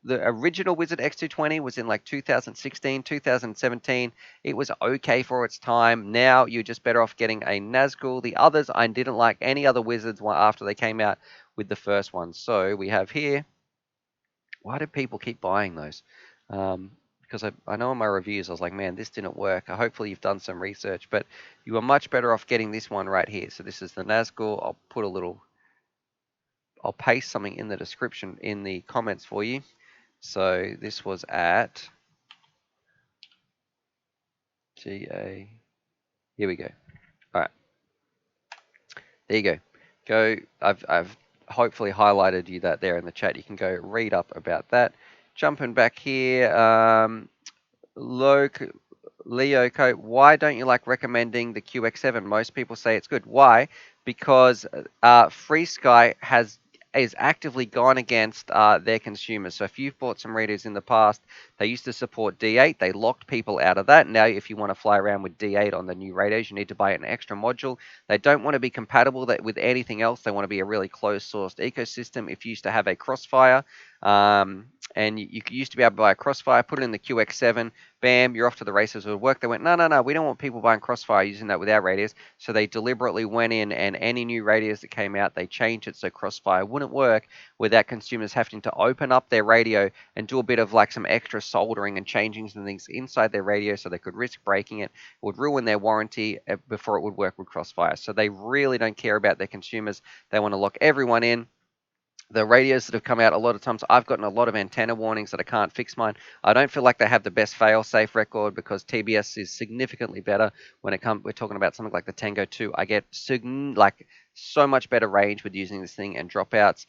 original Wizard X220 was in like 2016, 2017. It was okay for its time. Now you're just better off getting a Nazgul. The others, I didn't like any other Wizards after they came out with the first one. So we have here. Why do people keep buying those? Because I know in my reviews I was like, man, this didn't work. Hopefully you've done some research, but you are much better off getting this one right here. So this is the Nazgul. I'll paste something in the description, in the comments for you. So this was at GA. Here we go. All right. There you go. Go. I've hopefully highlighted you that there in the chat. You can go read up about that. Jumping back here. Low Leo Coat, why don't you like recommending the QX7? Most people say it's good. Why? Because Free Sky is actively gone against their consumers. So if you've bought some radios in the past, they used to support D8. They locked people out of that. Now, if you want to fly around with D8 on the new radios, you need to buy an extra module. They don't want to be compatible with anything else. They want to be a really closed-sourced ecosystem. If you used to have a Crossfire, and you used to be able to buy a Crossfire, put it in the QX7, bam, you're off to the races. It would work. They went, no, we don't want people buying Crossfire using that with our radios. So they deliberately went in, and any new radios that came out, they changed it so Crossfire wouldn't work without consumers having to open up their radio and do a bit of like some extra soldering and changing some things inside their radio so they could risk breaking it. It would ruin their warranty before it would work with Crossfire. So they really don't care about their consumers. They want to lock everyone in. The radios that have come out, a lot of times I've gotten a lot of antenna warnings that I can't fix mine. I don't feel like they have the best fail-safe record because TBS is significantly better when we're talking about something like the Tango 2. I get so much better range with using this thing and dropouts.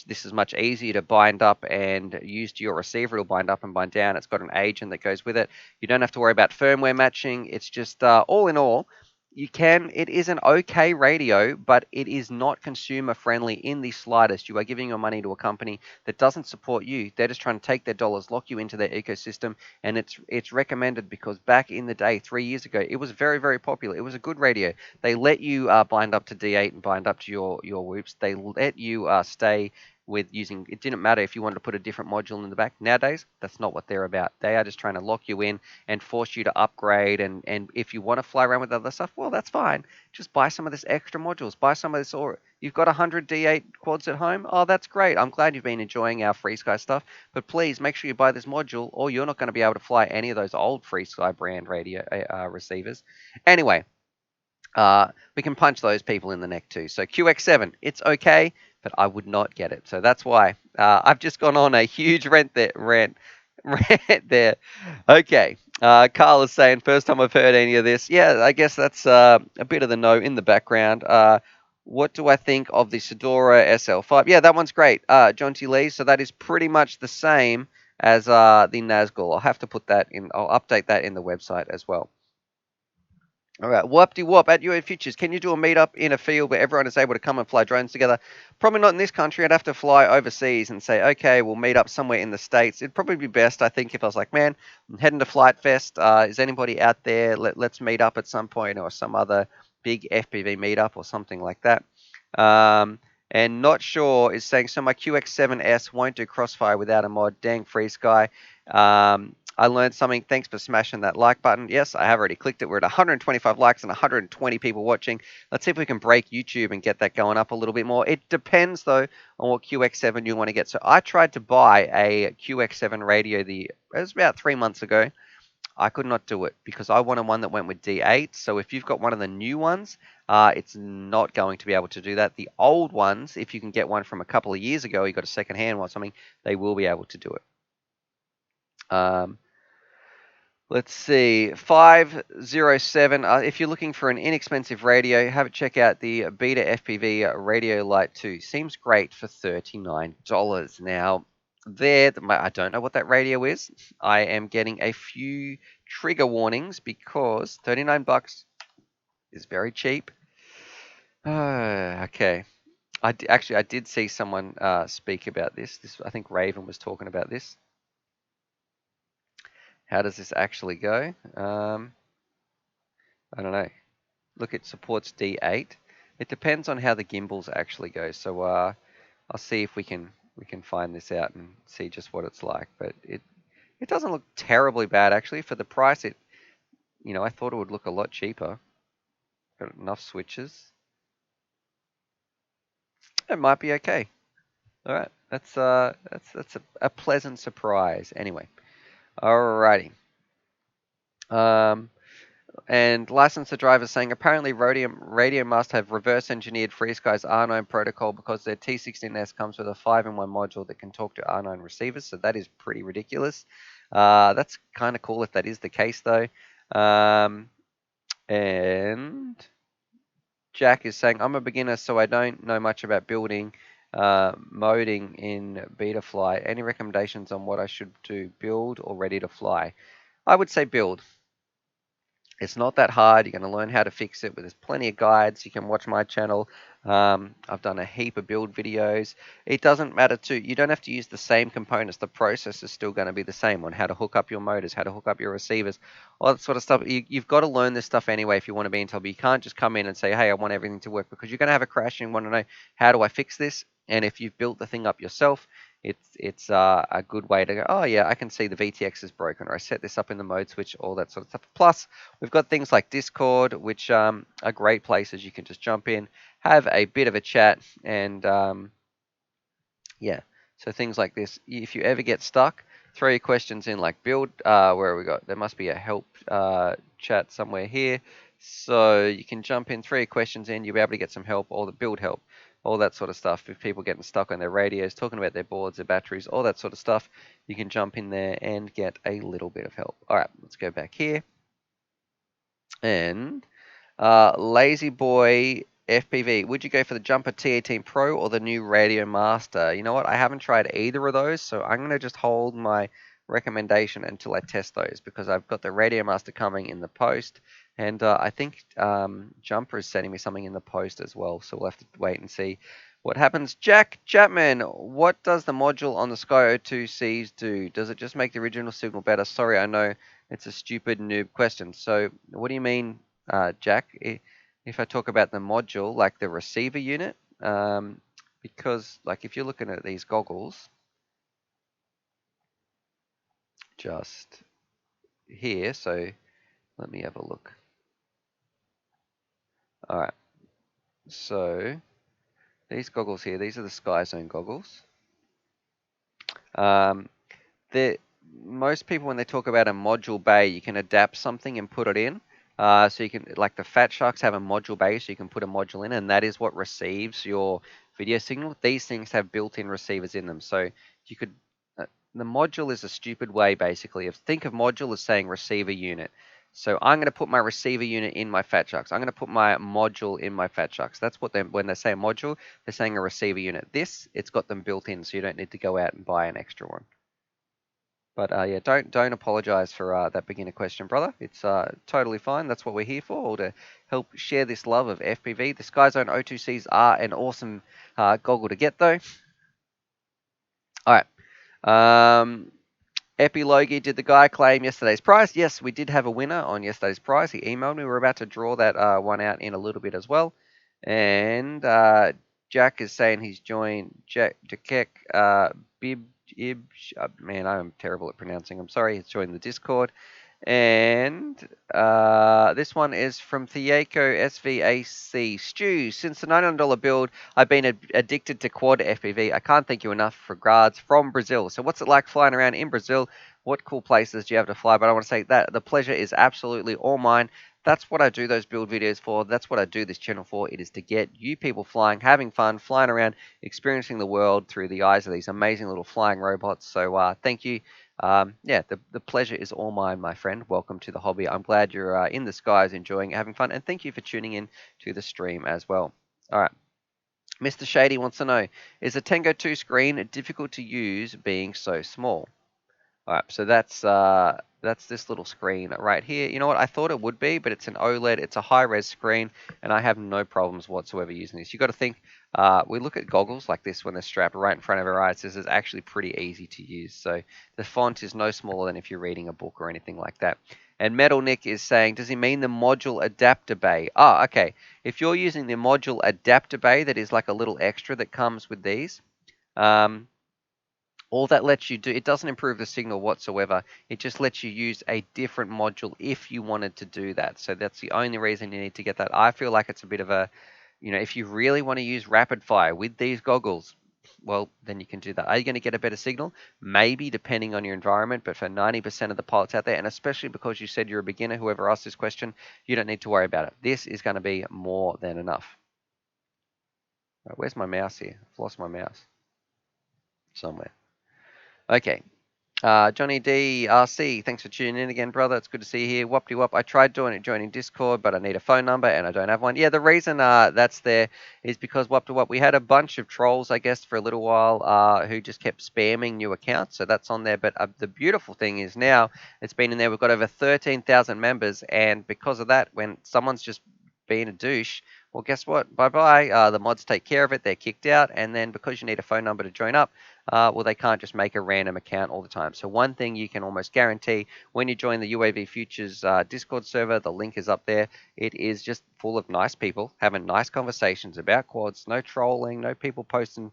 This is much easier to bind up and use to your receiver. It'll bind up and bind down. It's got an agent that goes with it. You don't have to worry about firmware matching. It's just all in all, it is an okay radio, but it is not consumer friendly in the slightest. You are giving your money to a company that doesn't support you. They're just trying to take their dollars, lock you into their ecosystem, and it's recommended because back in the day, 3 years ago, it was very, very popular. It was a good radio. They let you bind up to D8 and bind up to your whoops. They let you stay with using, it didn't matter if you wanted to put a different module in the back. Nowadays, that's not what they're about. They are just trying to lock you in and force you to upgrade. And if you want to fly around with other stuff, well, that's fine. Just buy some of this extra modules. Buy some of this, or you've got 100 D8 quads at home. Oh, that's great. I'm glad you've been enjoying our Free Sky stuff. But please make sure you buy this module, or you're not going to be able to fly any of those old Free Sky brand radio receivers. Anyway, we can punch those people in the neck too. So QX7, it's okay, but I would not get it. So that's why I've just gone on a huge rant there. Okay. Carl is saying, first time I've heard any of this. Yeah, I guess that's a bit of the no in the background. What do I think of the Sedora SL5? Yeah, that one's great. John T. Lee, so that is pretty much the same as the Nazgul. I'll have to put that in. I'll update that in the website as well. All right, whoop-de-whoop at UA Futures. Can you do a meetup in a field where everyone is able to come and fly drones together? Probably not in this country. I'd have to fly overseas and say, okay, we'll meet up somewhere in the States. It'd probably be best, I think, if I was like, man, I'm heading to Flight Fest. Is anybody out there? Let's meet up at some point, or some other big FPV meetup or something like that. And Not Sure is saying, so my QX7S won't do Crossfire without a mod. Dang, Free Sky. I learned something. Thanks for smashing that like button. Yes, I have already clicked it. We're at 125 likes and 120 people watching. Let's see if we can break YouTube and get that going up a little bit more. It depends, though, on what QX7 you want to get. So I tried to buy a QX7 radio. It was about 3 months ago. I could not do it because I wanted one that went with D8. So if you've got one of the new ones, it's not going to be able to do that. The old ones, if you can get one from a couple of years ago, you got a second hand one or something, they will be able to do it. Let's see, 507. If you're looking for an inexpensive radio, have a check out the Beta FPV Radio Lite 2. Seems great for $39. Now, I don't know what that radio is. I am getting a few trigger warnings because $39 is very cheap. Okay. I did see someone speak about this. I think Raven was talking about this. How does this actually go? I don't know. Look, it supports D8. It depends on how the gimbals actually go. So I'll see if we can find this out and see just what it's like. But it doesn't look terribly bad actually for the price. I thought it would look a lot cheaper. Got enough switches. It might be okay. All right, that's a pleasant surprise. Anyway, alrighty. And License the Driver saying, apparently Radio must have reverse engineered FreeSky's R9 protocol because their T16S comes with a 5-in-1 module that can talk to R9 receivers. So that is pretty ridiculous. That's kind of cool if that is the case, though. And Jack is saying, I'm a beginner, so I don't know much about building, moding in Betafly. Any recommendations on what I should do, build or ready to fly? I would say build. It's not that hard. You're going to learn how to fix it. But there's plenty of guides. You can watch my channel. I've done a heap of build videos. It doesn't matter too. You don't have to use the same components. The process is still going to be the same on how to hook up your motors, how to hook up your receivers, all that sort of stuff. You've got to learn this stuff anyway if you want to be in But you can't just come in and say, hey, I want everything to work, because you're going to have a crash and you want to know, how do I fix this? And if you've built the thing up yourself, it's a good way to go, oh yeah, I can see the VTX is broken, or I set this up in the mode switch, all that sort of stuff. Plus, we've got things like Discord, which are great places. You can just jump in, have a bit of a chat, and yeah. So things like this. If you ever get stuck, throw your questions in, like build. Where have we got? There must be a help chat somewhere here. So you can jump in, throw your questions in. You'll be able to get some help, or the build help, all that sort of stuff. If people getting stuck on their radios, talking about their boards, their batteries, all that sort of stuff, you can jump in there and get a little bit of help. All right, let's go back here. And Lazy Boy FPV, would you go for the Jumper T18 Pro or the new Radio Master? You know what? I haven't tried either of those, so I'm going to just hold my recommendation until I test those, because I've got the Radio Master coming in the post, and I think Jumper is sending me something in the post as well, so we'll have to wait and see what happens. Jack Chapman, what does the module on the Sky O2Cs do? Does it just make the original signal better? Sorry, I know it's a stupid noob question. So what do you mean, Jack? If I talk about the module, like the receiver unit, because like if you're looking at these goggles, just here, so let me have a look. All right, so these goggles here, these are the Sky Zone goggles. The most people, when they talk about a module bay, you can adapt something and put it in. So you can, like the Fat Sharks have a module bay, so you can put a module in, and that is what receives your video signal. These things have built-in receivers in them, so you could. The module is a stupid way, basically. Think of module as saying receiver unit. So I'm going to put my receiver unit in my Fat Sharks. I'm going to put my module in my Fat Sharks. That's what when they say a module, they're saying a receiver unit. This, it's got them built in, so you don't need to go out and buy an extra one. But yeah, don't apologize for that beginner question, brother. It's totally fine. That's what we're here for, all to help share this love of FPV. The Sky Zone O2Cs are an awesome goggle to get, though. All right. Epilogi, did the guy claim yesterday's prize? Yes, we did have a winner on yesterday's prize. He emailed me. We're about to draw that one out in a little bit as well. And Jack is saying he's joined Jakek Bib. Man, I'm terrible at pronouncing. I'm sorry. He's joined the Discord. And this one is from Thiaco SVAC. Stu, since the $900 build, I've been addicted to quad FPV. I can't thank you enough. Regards from Brazil. So what's it like flying around in Brazil? What cool places do you have to fly? But I want to say that the pleasure is absolutely all mine. That's what I do those build videos for. That's what I do this channel for. It is to get you people flying, having fun, flying around, experiencing the world through the eyes of these amazing little flying robots. So thank you. Yeah, the pleasure is all mine, my friend. Welcome to the hobby. I'm glad you're in the skies, enjoying, having fun, and thank you for tuning in to the stream as well. All right. Mr. Shady wants to know, is the Tango 2 screen difficult to use being so small? All right, so that's this little screen right here. You know what? I thought it would be, but it's an OLED. It's a high-res screen, and I have no problems whatsoever using this. You got to think. We look at goggles like this when they're strapped right in front of our eyes. This is actually pretty easy to use. So the font is no smaller than if you're reading a book or anything like that. And Metal Nick is saying, does he mean the module adapter bay? Ah, okay. If you're using the module adapter bay, that is like a little extra that comes with these. All that lets you do, it doesn't improve the signal whatsoever. It just lets you use a different module if you wanted to do that. So that's the only reason you need to get that. I feel like it's a bit of a, if you really want to use rapid fire with these goggles, well, then you can do that. Are you going to get a better signal? Maybe, depending on your environment, but for 90% of the pilots out there, and especially because you said you're a beginner, whoever asked this question, you don't need to worry about it. This is going to be more than enough. Right, where's my mouse here? I've lost my mouse somewhere. Okay. Johnny D RC, thanks for tuning in again, brother. It's good to see you here. Whoopty whoop. I tried joining Discord, but I need a phone number and I don't have one. Yeah, the reason that's there is because whoopty whoop. We had a bunch of trolls, I guess, for a little while who just kept spamming new accounts, so that's on there. But the beautiful thing is now it's been in there. We've got over 13,000 members, and because of that, when someone's just being a douche, well, guess what? Bye bye. The mods take care of it. They're kicked out, and then because you need a phone number to join up. Well, they can't just make a random account all the time. So one thing you can almost guarantee when you join the UAV Futures Discord server, the link is up there. It is just full of nice people having nice conversations about quads. No trolling, no people posting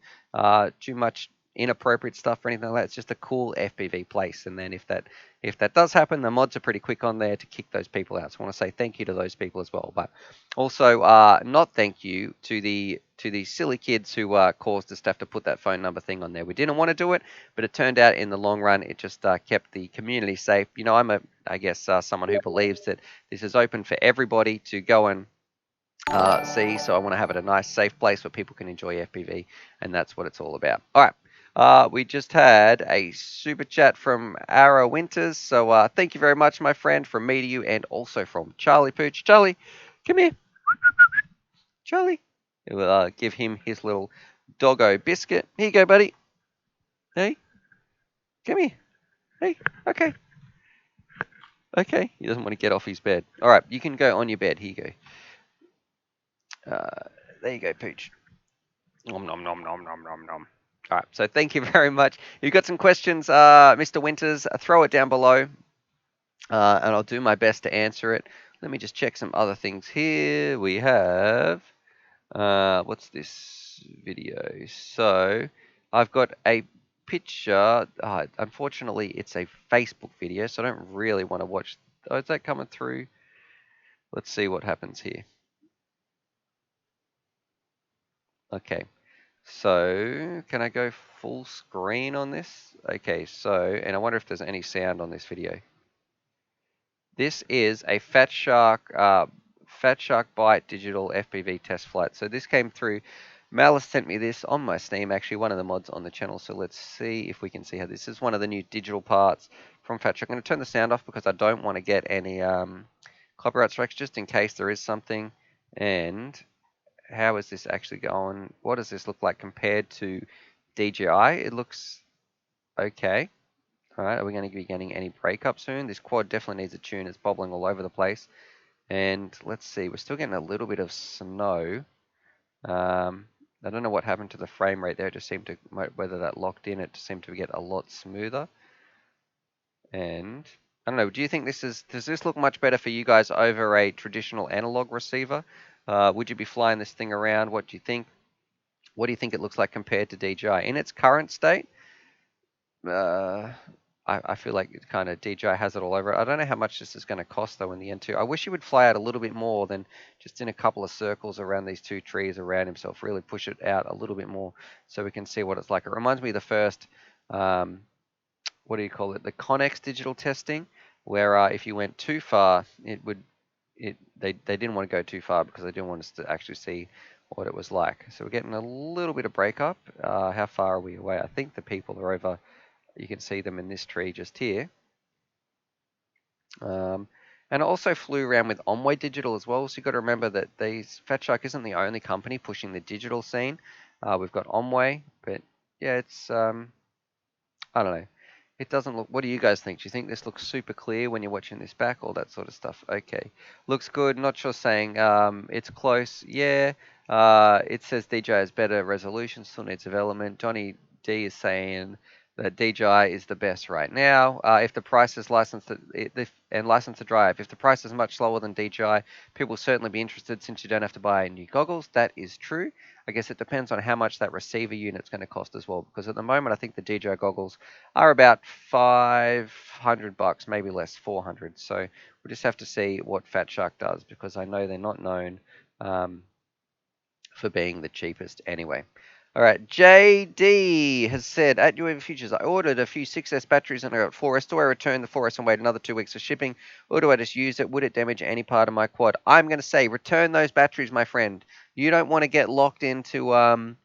too much inappropriate stuff or anything like that. It's just a cool FPV place. And then if that does happen, the mods are pretty quick on there to kick those people out. So I want to say thank you to those people as well. But also, not thank you to the silly kids who caused us to have to put that phone number thing on there. We didn't want to do it, but it turned out in the long run, it just kept the community safe. You know, I guess, someone who believes that this is open for everybody to go and see. So I want to have it a nice, safe place where people can enjoy FPV, and that's what it's all about. All right. We just had a super chat from Ara Winters. So thank you very much, my friend, from me to you, and also from Charlie Pooch. Charlie, come here. Charlie. We'll give him his little doggo biscuit. Here you go, buddy. Hey, come here. Hey, okay. Okay, he doesn't want to get off his bed. All right, you can go on your bed. Here you go. There you go, Pooch. Nom nom nom nom nom nom nom. All right, so thank you very much. If you've got some questions, Mr. Winters, throw it down below, and I'll do my best to answer it. Let me just check some other things here. We have, what's this video? So I've got a picture. Unfortunately, it's a Facebook video, so I don't really want to watch. Oh, is that coming through? Let's see what happens here. Okay. So, can I go full screen on this? Okay, so, and I wonder if there's any sound on this video. This is a Fat Shark Bite digital FPV test flight. So this came through. Malice sent me this on my Steam, actually, one of the mods on the channel. So let's see if we can see how this is one of the new digital parts from Fat Shark. I'm going to turn the sound off because I don't want to get any copyright strikes, just in case there is something. And how is this actually going? What does this look like compared to DJI? It looks okay. All right, are we going to be getting any breakup soon? This quad definitely needs a tune. It's bobbling all over the place. And let's see, we're still getting a little bit of snow. I don't know what happened to the frame rate there. It just seemed to, whether that locked in, it just seemed to get a lot smoother. And I don't know, do you think does this look much better for you guys over a traditional analog receiver? Would you be flying this thing around? What do you think? What do you think it looks like compared to DJI? In its current state, I feel like it kind of DJI has it all over it. I don't know how much this is going to cost though in the end too. I wish he would fly out a little bit more than just in a couple of circles around these two trees around himself. Really push it out a little bit more so we can see what it's like. It reminds me of the first, what do you call it? The Connex digital testing, where if you went too far, they didn't want to go too far because they didn't want us to actually see what it was like. So we're getting a little bit of breakup. How far are we away? I think the people are over. You can see them in this tree just here. And I also flew around with Omway Digital as well. So you've got to remember that Fat Shark isn't the only company pushing the digital scene. We've got Omway, but yeah, it's I don't know. It doesn't look. What do you guys think? Do you think this looks super clear when you're watching this back? All that sort of stuff. Okay, looks good. Not sure saying it's close. Yeah. It says DJI has better resolution. Still needs development. Johnny D is saying that DJI is the best right now. If the price is licensed and licensed to drive, if the price is much lower than DJI, people will certainly be interested since you don't have to buy new goggles. That is true. I guess it depends on how much that receiver unit's going to cost as well. Because at the moment, I think the DJI goggles are about $500, maybe less, 400. So we'll just have to see what Fat Shark does because I know they're not known for being the cheapest anyway. All right, JD has said, at UAV Futures, I ordered a few 6S batteries and I got 4S. Do I return the 4S and wait another 2 weeks for shipping? Or do I just use it? Would it damage any part of my quad? I'm going to say, return those batteries, my friend. You don't want to get locked into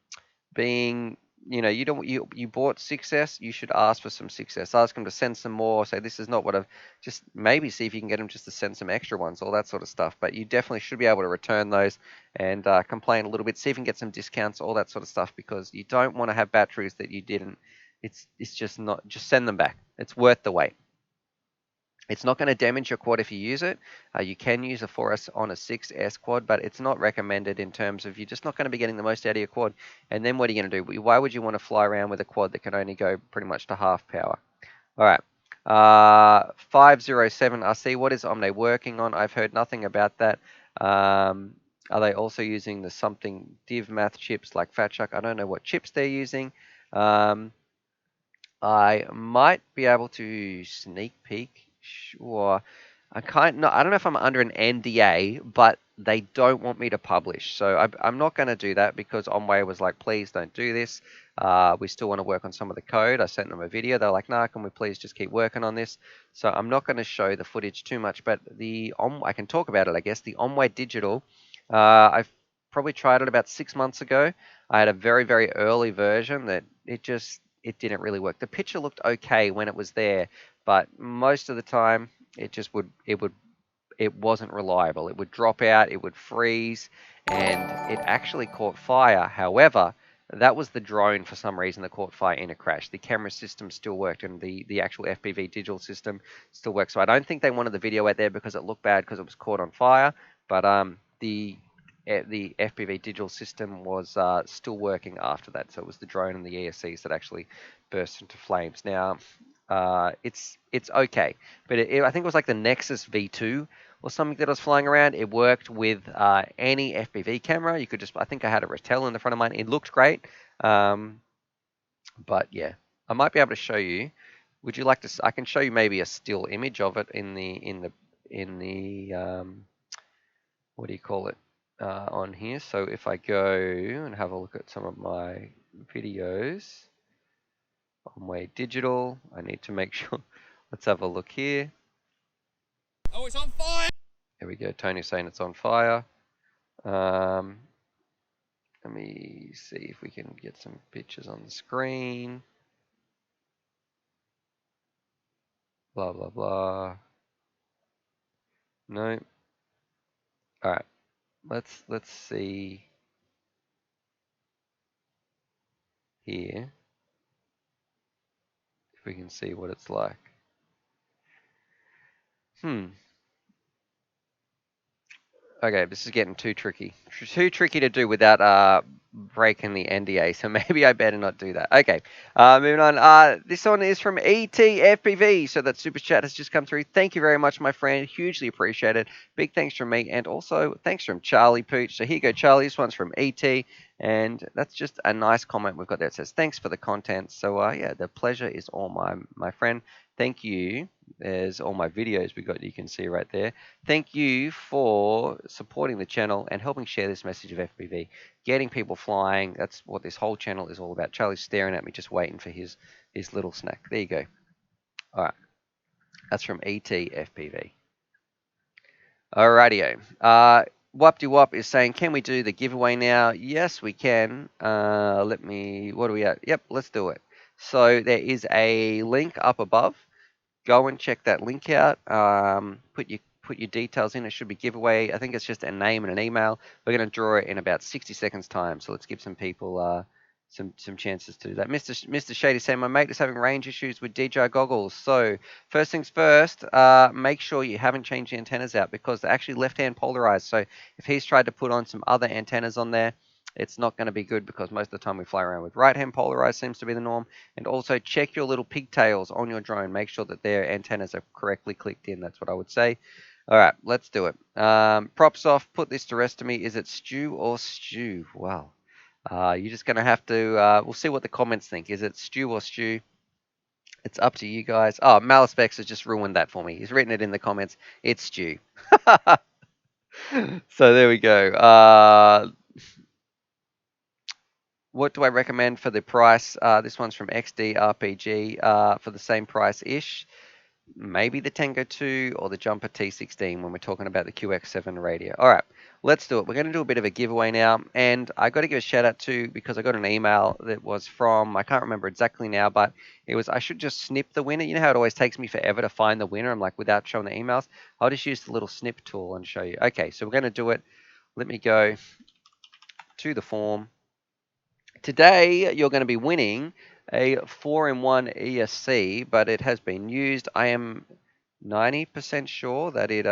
being you bought 6S, you should ask for some 6S. Ask them to send some more. Say this is not what I've. Just maybe see if you can get them just to send some extra ones, all that sort of stuff. But you definitely should be able to return those and complain a little bit. See if you can get some discounts, all that sort of stuff, because you don't want to have batteries that you didn't. It's just not. Just send them back. It's worth the wait. It's not going to damage your quad if you use it. You can use a 4S on a 6S quad, but it's not recommended in terms of you're just not going to be getting the most out of your quad. And then what are you going to do? Why would you want to fly around with a quad that can only go pretty much to half power? All right. 507 RC, what is Omne working on? I've heard nothing about that. Are they also using the something div math chips like FatShark? I don't know what chips they're using. I might be able to sneak peek. Sure. I don't know if I'm under an NDA, but they don't want me to publish. So I'm not going to do that because Onway was like, please don't do this. We still want to work on some of the code. I sent them a video. They're like, nah, can we please just keep working on this? So I'm not going to show the footage too much, but I can talk about it, I guess. The Onway Digital, I've probably tried it about 6 months ago. I had a very, very early version that it didn't really work. The picture looked okay when it was there, but most of the time it wasn't reliable. It would drop out, it would freeze, and it actually caught fire. However, that was the drone for some reason that caught fire in a crash. The camera system still worked, and the actual FPV digital system still worked. So I don't think they wanted the video out there because it looked bad because it was caught on fire. But the FPV digital system was still working after that. So it was the drone and the ESCs that actually burst into flames. Now, it's okay, but I think it was like the Nexus V2 or something that was flying around. It worked with any FPV camera. You could I think I had a Ratel in the front of mine. It looked great, but yeah, I might be able to show you. Would you like to? I can show you maybe a still image of it in the what do you call it on here. So if I go and have a look at some of my videos on my digital, I need to make sure. Let's have a look here. Oh, it's on fire! Here we go. Tony's saying it's on fire. Let me see if we can get some pictures on the screen. Blah, blah, blah. No. All right. Let's see here if we can see what it's like. Okay, this is getting too tricky. Too tricky to do without breaking the NDA, so maybe I better not do that. Okay, moving on. This one is from ETFPV, so that super chat has just come through. Thank you very much, my friend. Hugely appreciated. Big thanks from me, and also thanks from Charlie Pooch. So here you go, Charlie. This one's from ET, and that's just a nice comment we've got there. It says, thanks for the content. So, yeah, the pleasure is all mine, my friend. Thank you. There's all my videos we got you can see right there. Thank you for supporting the channel and helping share this message of FPV, getting people flying. That's what this whole channel is all about. Charlie's staring at me, just waiting for his little snack. There you go. All right. That's from ETFPV. Alrighty. Wapty Wap is saying, can we do the giveaway now? Yes, we can. What are we at? Yep, let's do it. So there is a link up above. Go and check that link out. Put your details in. It should be giveaway. I think it's just a name and an email. We're going to draw it in about 60 seconds time. So let's give some people some chances to do that. Mr. Shady saying, my mate is having range issues with DJI goggles. So first things first, make sure you haven't changed the antennas out because they're actually left-hand polarized. So if he's tried to put on some other antennas on there, it's not going to be good because most of the time we fly around with right-hand polarized seems to be the norm. And also check your little pigtails on your drone. Make sure that their antennas are correctly clicked in. That's what I would say. All right, let's do it. Props off. Put this to rest to me. Is it stew or stew? Wow. You're just going to have to, we'll see what the comments think. Is it stew or stew? It's up to you guys. Oh, Malicebex has just ruined that for me. He's written it in the comments. It's stew. So there we go. What do I recommend for the price? This one's from XD RPG for the same price-ish. maybe the Tango 2 or the Jumper T16 when we're talking about the QX7 radio. All right, let's do it. We're going to do a bit of a giveaway now, and I got to give a shout out to, because I got an email that was from, I can't remember exactly now, but it was, I should just snip the winner. You know how it always takes me forever to find the winner? I'm like, without showing the emails, I'll just use the little snip tool and show you. Okay, so we're going to do it. Let me go to the form. Today, you're going to be winning a 4-in-1 ESC, but it has been used. I am 90% sure that it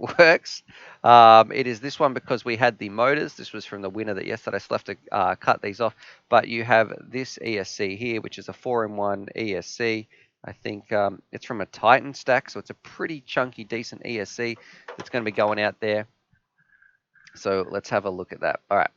works. It is this one because we had the motors. This was from the winner that yesterday. I still have to cut these off. But you have this ESC here, which is a 4-in-1 ESC. I think it's from a Titan stack, so it's a pretty chunky, decent ESC that's going to be going out there. So let's have a look at that. All right.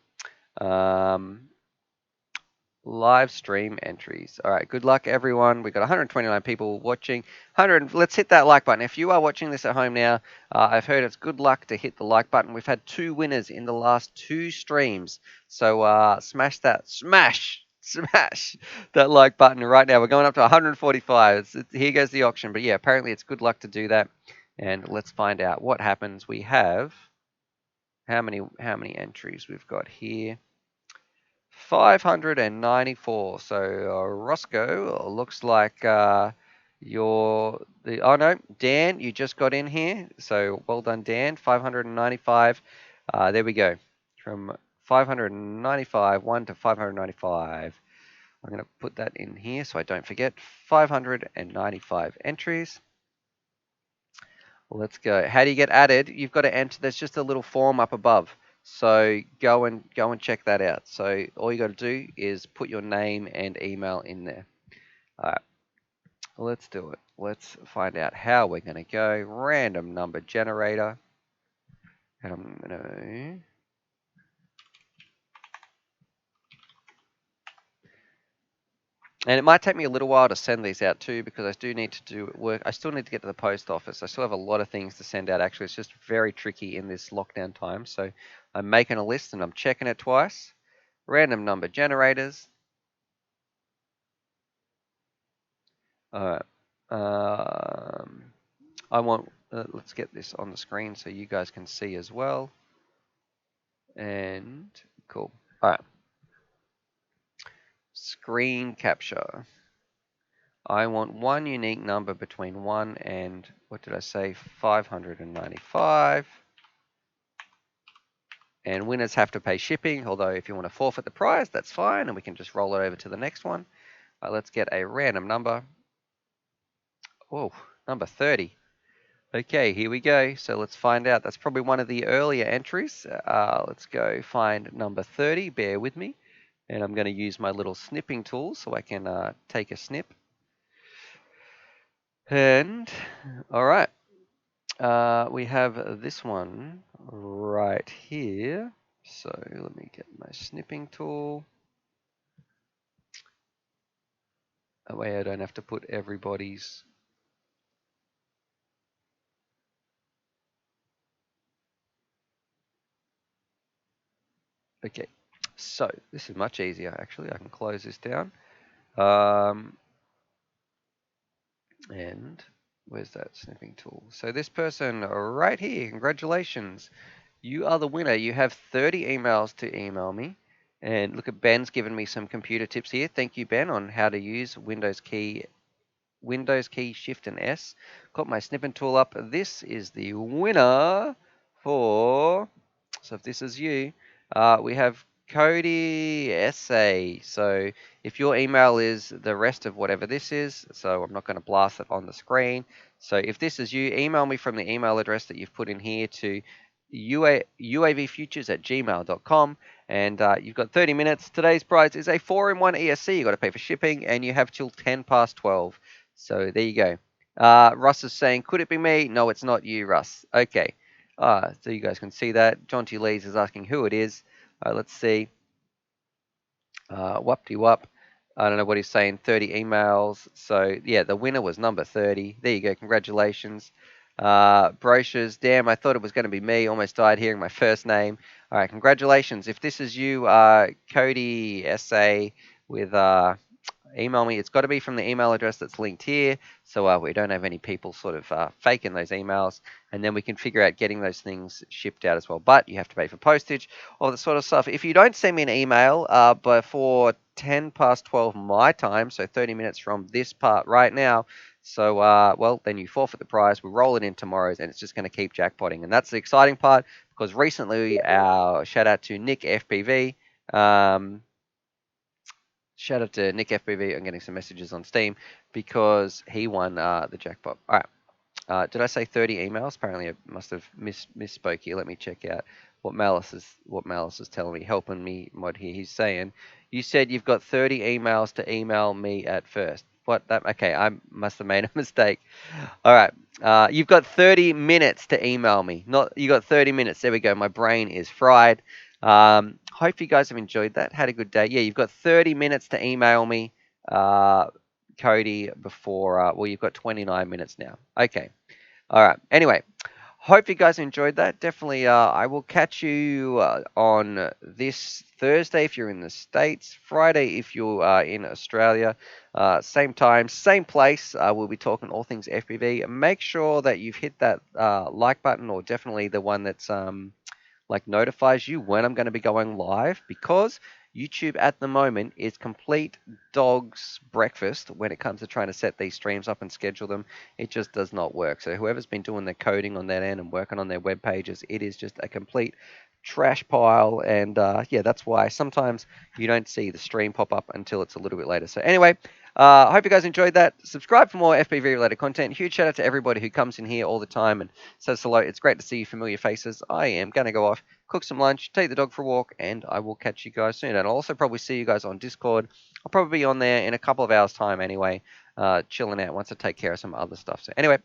Live stream entries. All right, good luck, everyone. We've got 129 people watching. 100. Let's hit that like button. If you are watching this at home now, I've heard it's good luck to hit the like button. We've had 2 winners in the last 2 streams, so smash that like button right now. We're going up to 145. Here goes the auction, but yeah, apparently it's good luck to do that. And let's find out what happens. We have how many entries we've got here. 594. So Roscoe, looks like you're the. Oh no, Dan, you just got in here. So well done, Dan. 595. There we go. From 595, 1 to 595. I'm going to put that in here so I don't forget. 595 entries. Let's go. How do you get added? You've got to enter. There's just a little form up above. So go and check that out. So all you got to do is put your name and email in there. All right, let's do it. Let's find out how we're going to go. Random number generator. And I'm going to... And it might take me a little while to send these out too, because I do need to do work. I still need to get to the post office. I still have a lot of things to send out. Actually, it's just very tricky in this lockdown time. So I'm making a list and I'm checking it twice. Random number generators. All right. I want, let's get this on the screen so you guys can see as well. And cool. All right. Screen capture. I want one unique number between 1 and, what did I say, 595. And winners have to pay shipping, although if you want to forfeit the prize, that's fine, and we can just roll it over to the next one. Let's get a random number. Oh, number 30. Okay, here we go. So let's find out. That's probably one of the earlier entries. Let's go find number 30. Bear with me. And I'm going to use my little snipping tool so I can take a snip. And, all right. We have this one right here. So let me get my snipping tool. That way I don't have to put everybody's. Okay, so this is much easier actually. I can close this down. And where's that snipping tool? So this person right here, congratulations. You are the winner. You have 30 emails to email me. And look at Ben's given me some computer tips here. Thank you, Ben, on how to use Windows key, Shift and S. Got my snipping tool up. This is the winner for, so if this is you, we have Cody SA. So if your email is the rest of whatever this is, so I'm not going to blast it on the screen. So if this is you, email me from the email address that you've put in here to uavfutures@gmail.com, and you've got 30 minutes. Today's prize is a 4-in-1 ESC. You've got to pay for shipping, and you have till 10 past 12. So there you go. Russ is saying, could it be me? No, it's not you, Russ. Okay. So you guys can see that. John T. Lees is asking who it is. Let's see. Whoop-de-whoop. I don't know what he's saying. 30 emails. So yeah, the winner was number 30. There you go. Congratulations. Brochures. Damn, I thought it was going to be me. Almost died hearing my first name. All right, congratulations. If this is you, Cody SA with email me. It's got to be from the email address that's linked here, so we don't have any people sort of faking those emails, and then we can figure out getting those things shipped out as well. But you have to pay for postage, all that sort of stuff. If you don't send me an email before 10 past 12 my time, so 30 minutes from this part right now, so, well, then you forfeit the prize. We roll it in tomorrow's, and it's just going to keep jackpotting. And that's the exciting part, because recently, our shout out to Nick FPV. Shout out to Nick FPV. I'm getting some messages on Steam because he won the jackpot. All right. Did I say 30 emails? Apparently, I must have misspoke here. Let me check out what Malice is telling me, helping me mod here. He's saying, you said you've got 30 emails to email me at first. What? Okay, I must have made a mistake. All right. You've got 30 minutes to email me. You got 30 minutes. There we go. My brain is fried. Hope you guys have enjoyed that. Had a good day. Yeah, you've got 30 minutes to email me, Cody, before. Well, you've got 29 minutes now. Okay. All right. Anyway, hope you guys enjoyed that. Definitely, I will catch you on this Thursday if you're in the States, Friday if you're in Australia. Same time, same place. We'll be talking all things FPV. Make sure that you've hit that like button, or definitely the one that's like notifies you when I'm going to be going live, because YouTube at the moment is complete dog's breakfast when it comes to trying to set these streams up and schedule them. It just does not work. So whoever's been doing the coding on that end and working on their web pages, it is just a complete trash pile. And yeah, that's why sometimes you don't see the stream pop up until it's a little bit later. So anyway, I hope you guys enjoyed that. Subscribe for more FPV related content. Huge shout out to everybody who comes in here all the time and says hello. It's great to see familiar faces. I am going to go off, cook some lunch, take the dog for a walk, and I will catch you guys soon. And I'll also probably see you guys on Discord. I'll probably be on there in a couple of hours' time anyway, chilling out once I take care of some other stuff. So anyway,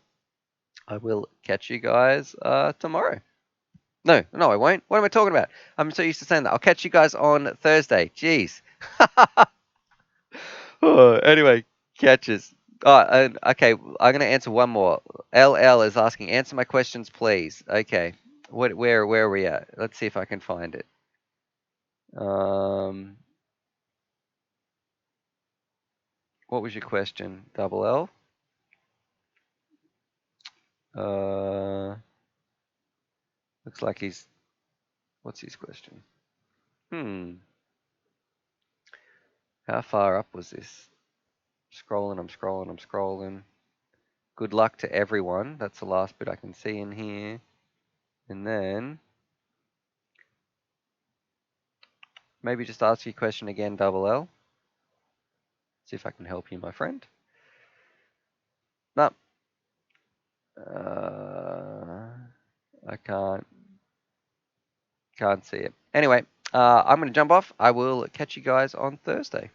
I will catch you guys tomorrow. No, I won't. What am I talking about? I'm so used to saying that. I'll catch you guys on Thursday. Jeez. Anyway, catches. Oh, okay, I'm going to answer one more. LL is asking, answer my questions, please. Okay. Where are we at? Let's see if I can find it. What was your question, Double L? Looks like what's his question? How far up was this? I'm scrolling. Good luck to everyone. That's the last bit I can see in here. And then maybe just ask your question again, Double L. See if I can help you, my friend. No. I can't see it. Anyway, I'm going to jump off. I will catch you guys on Thursday.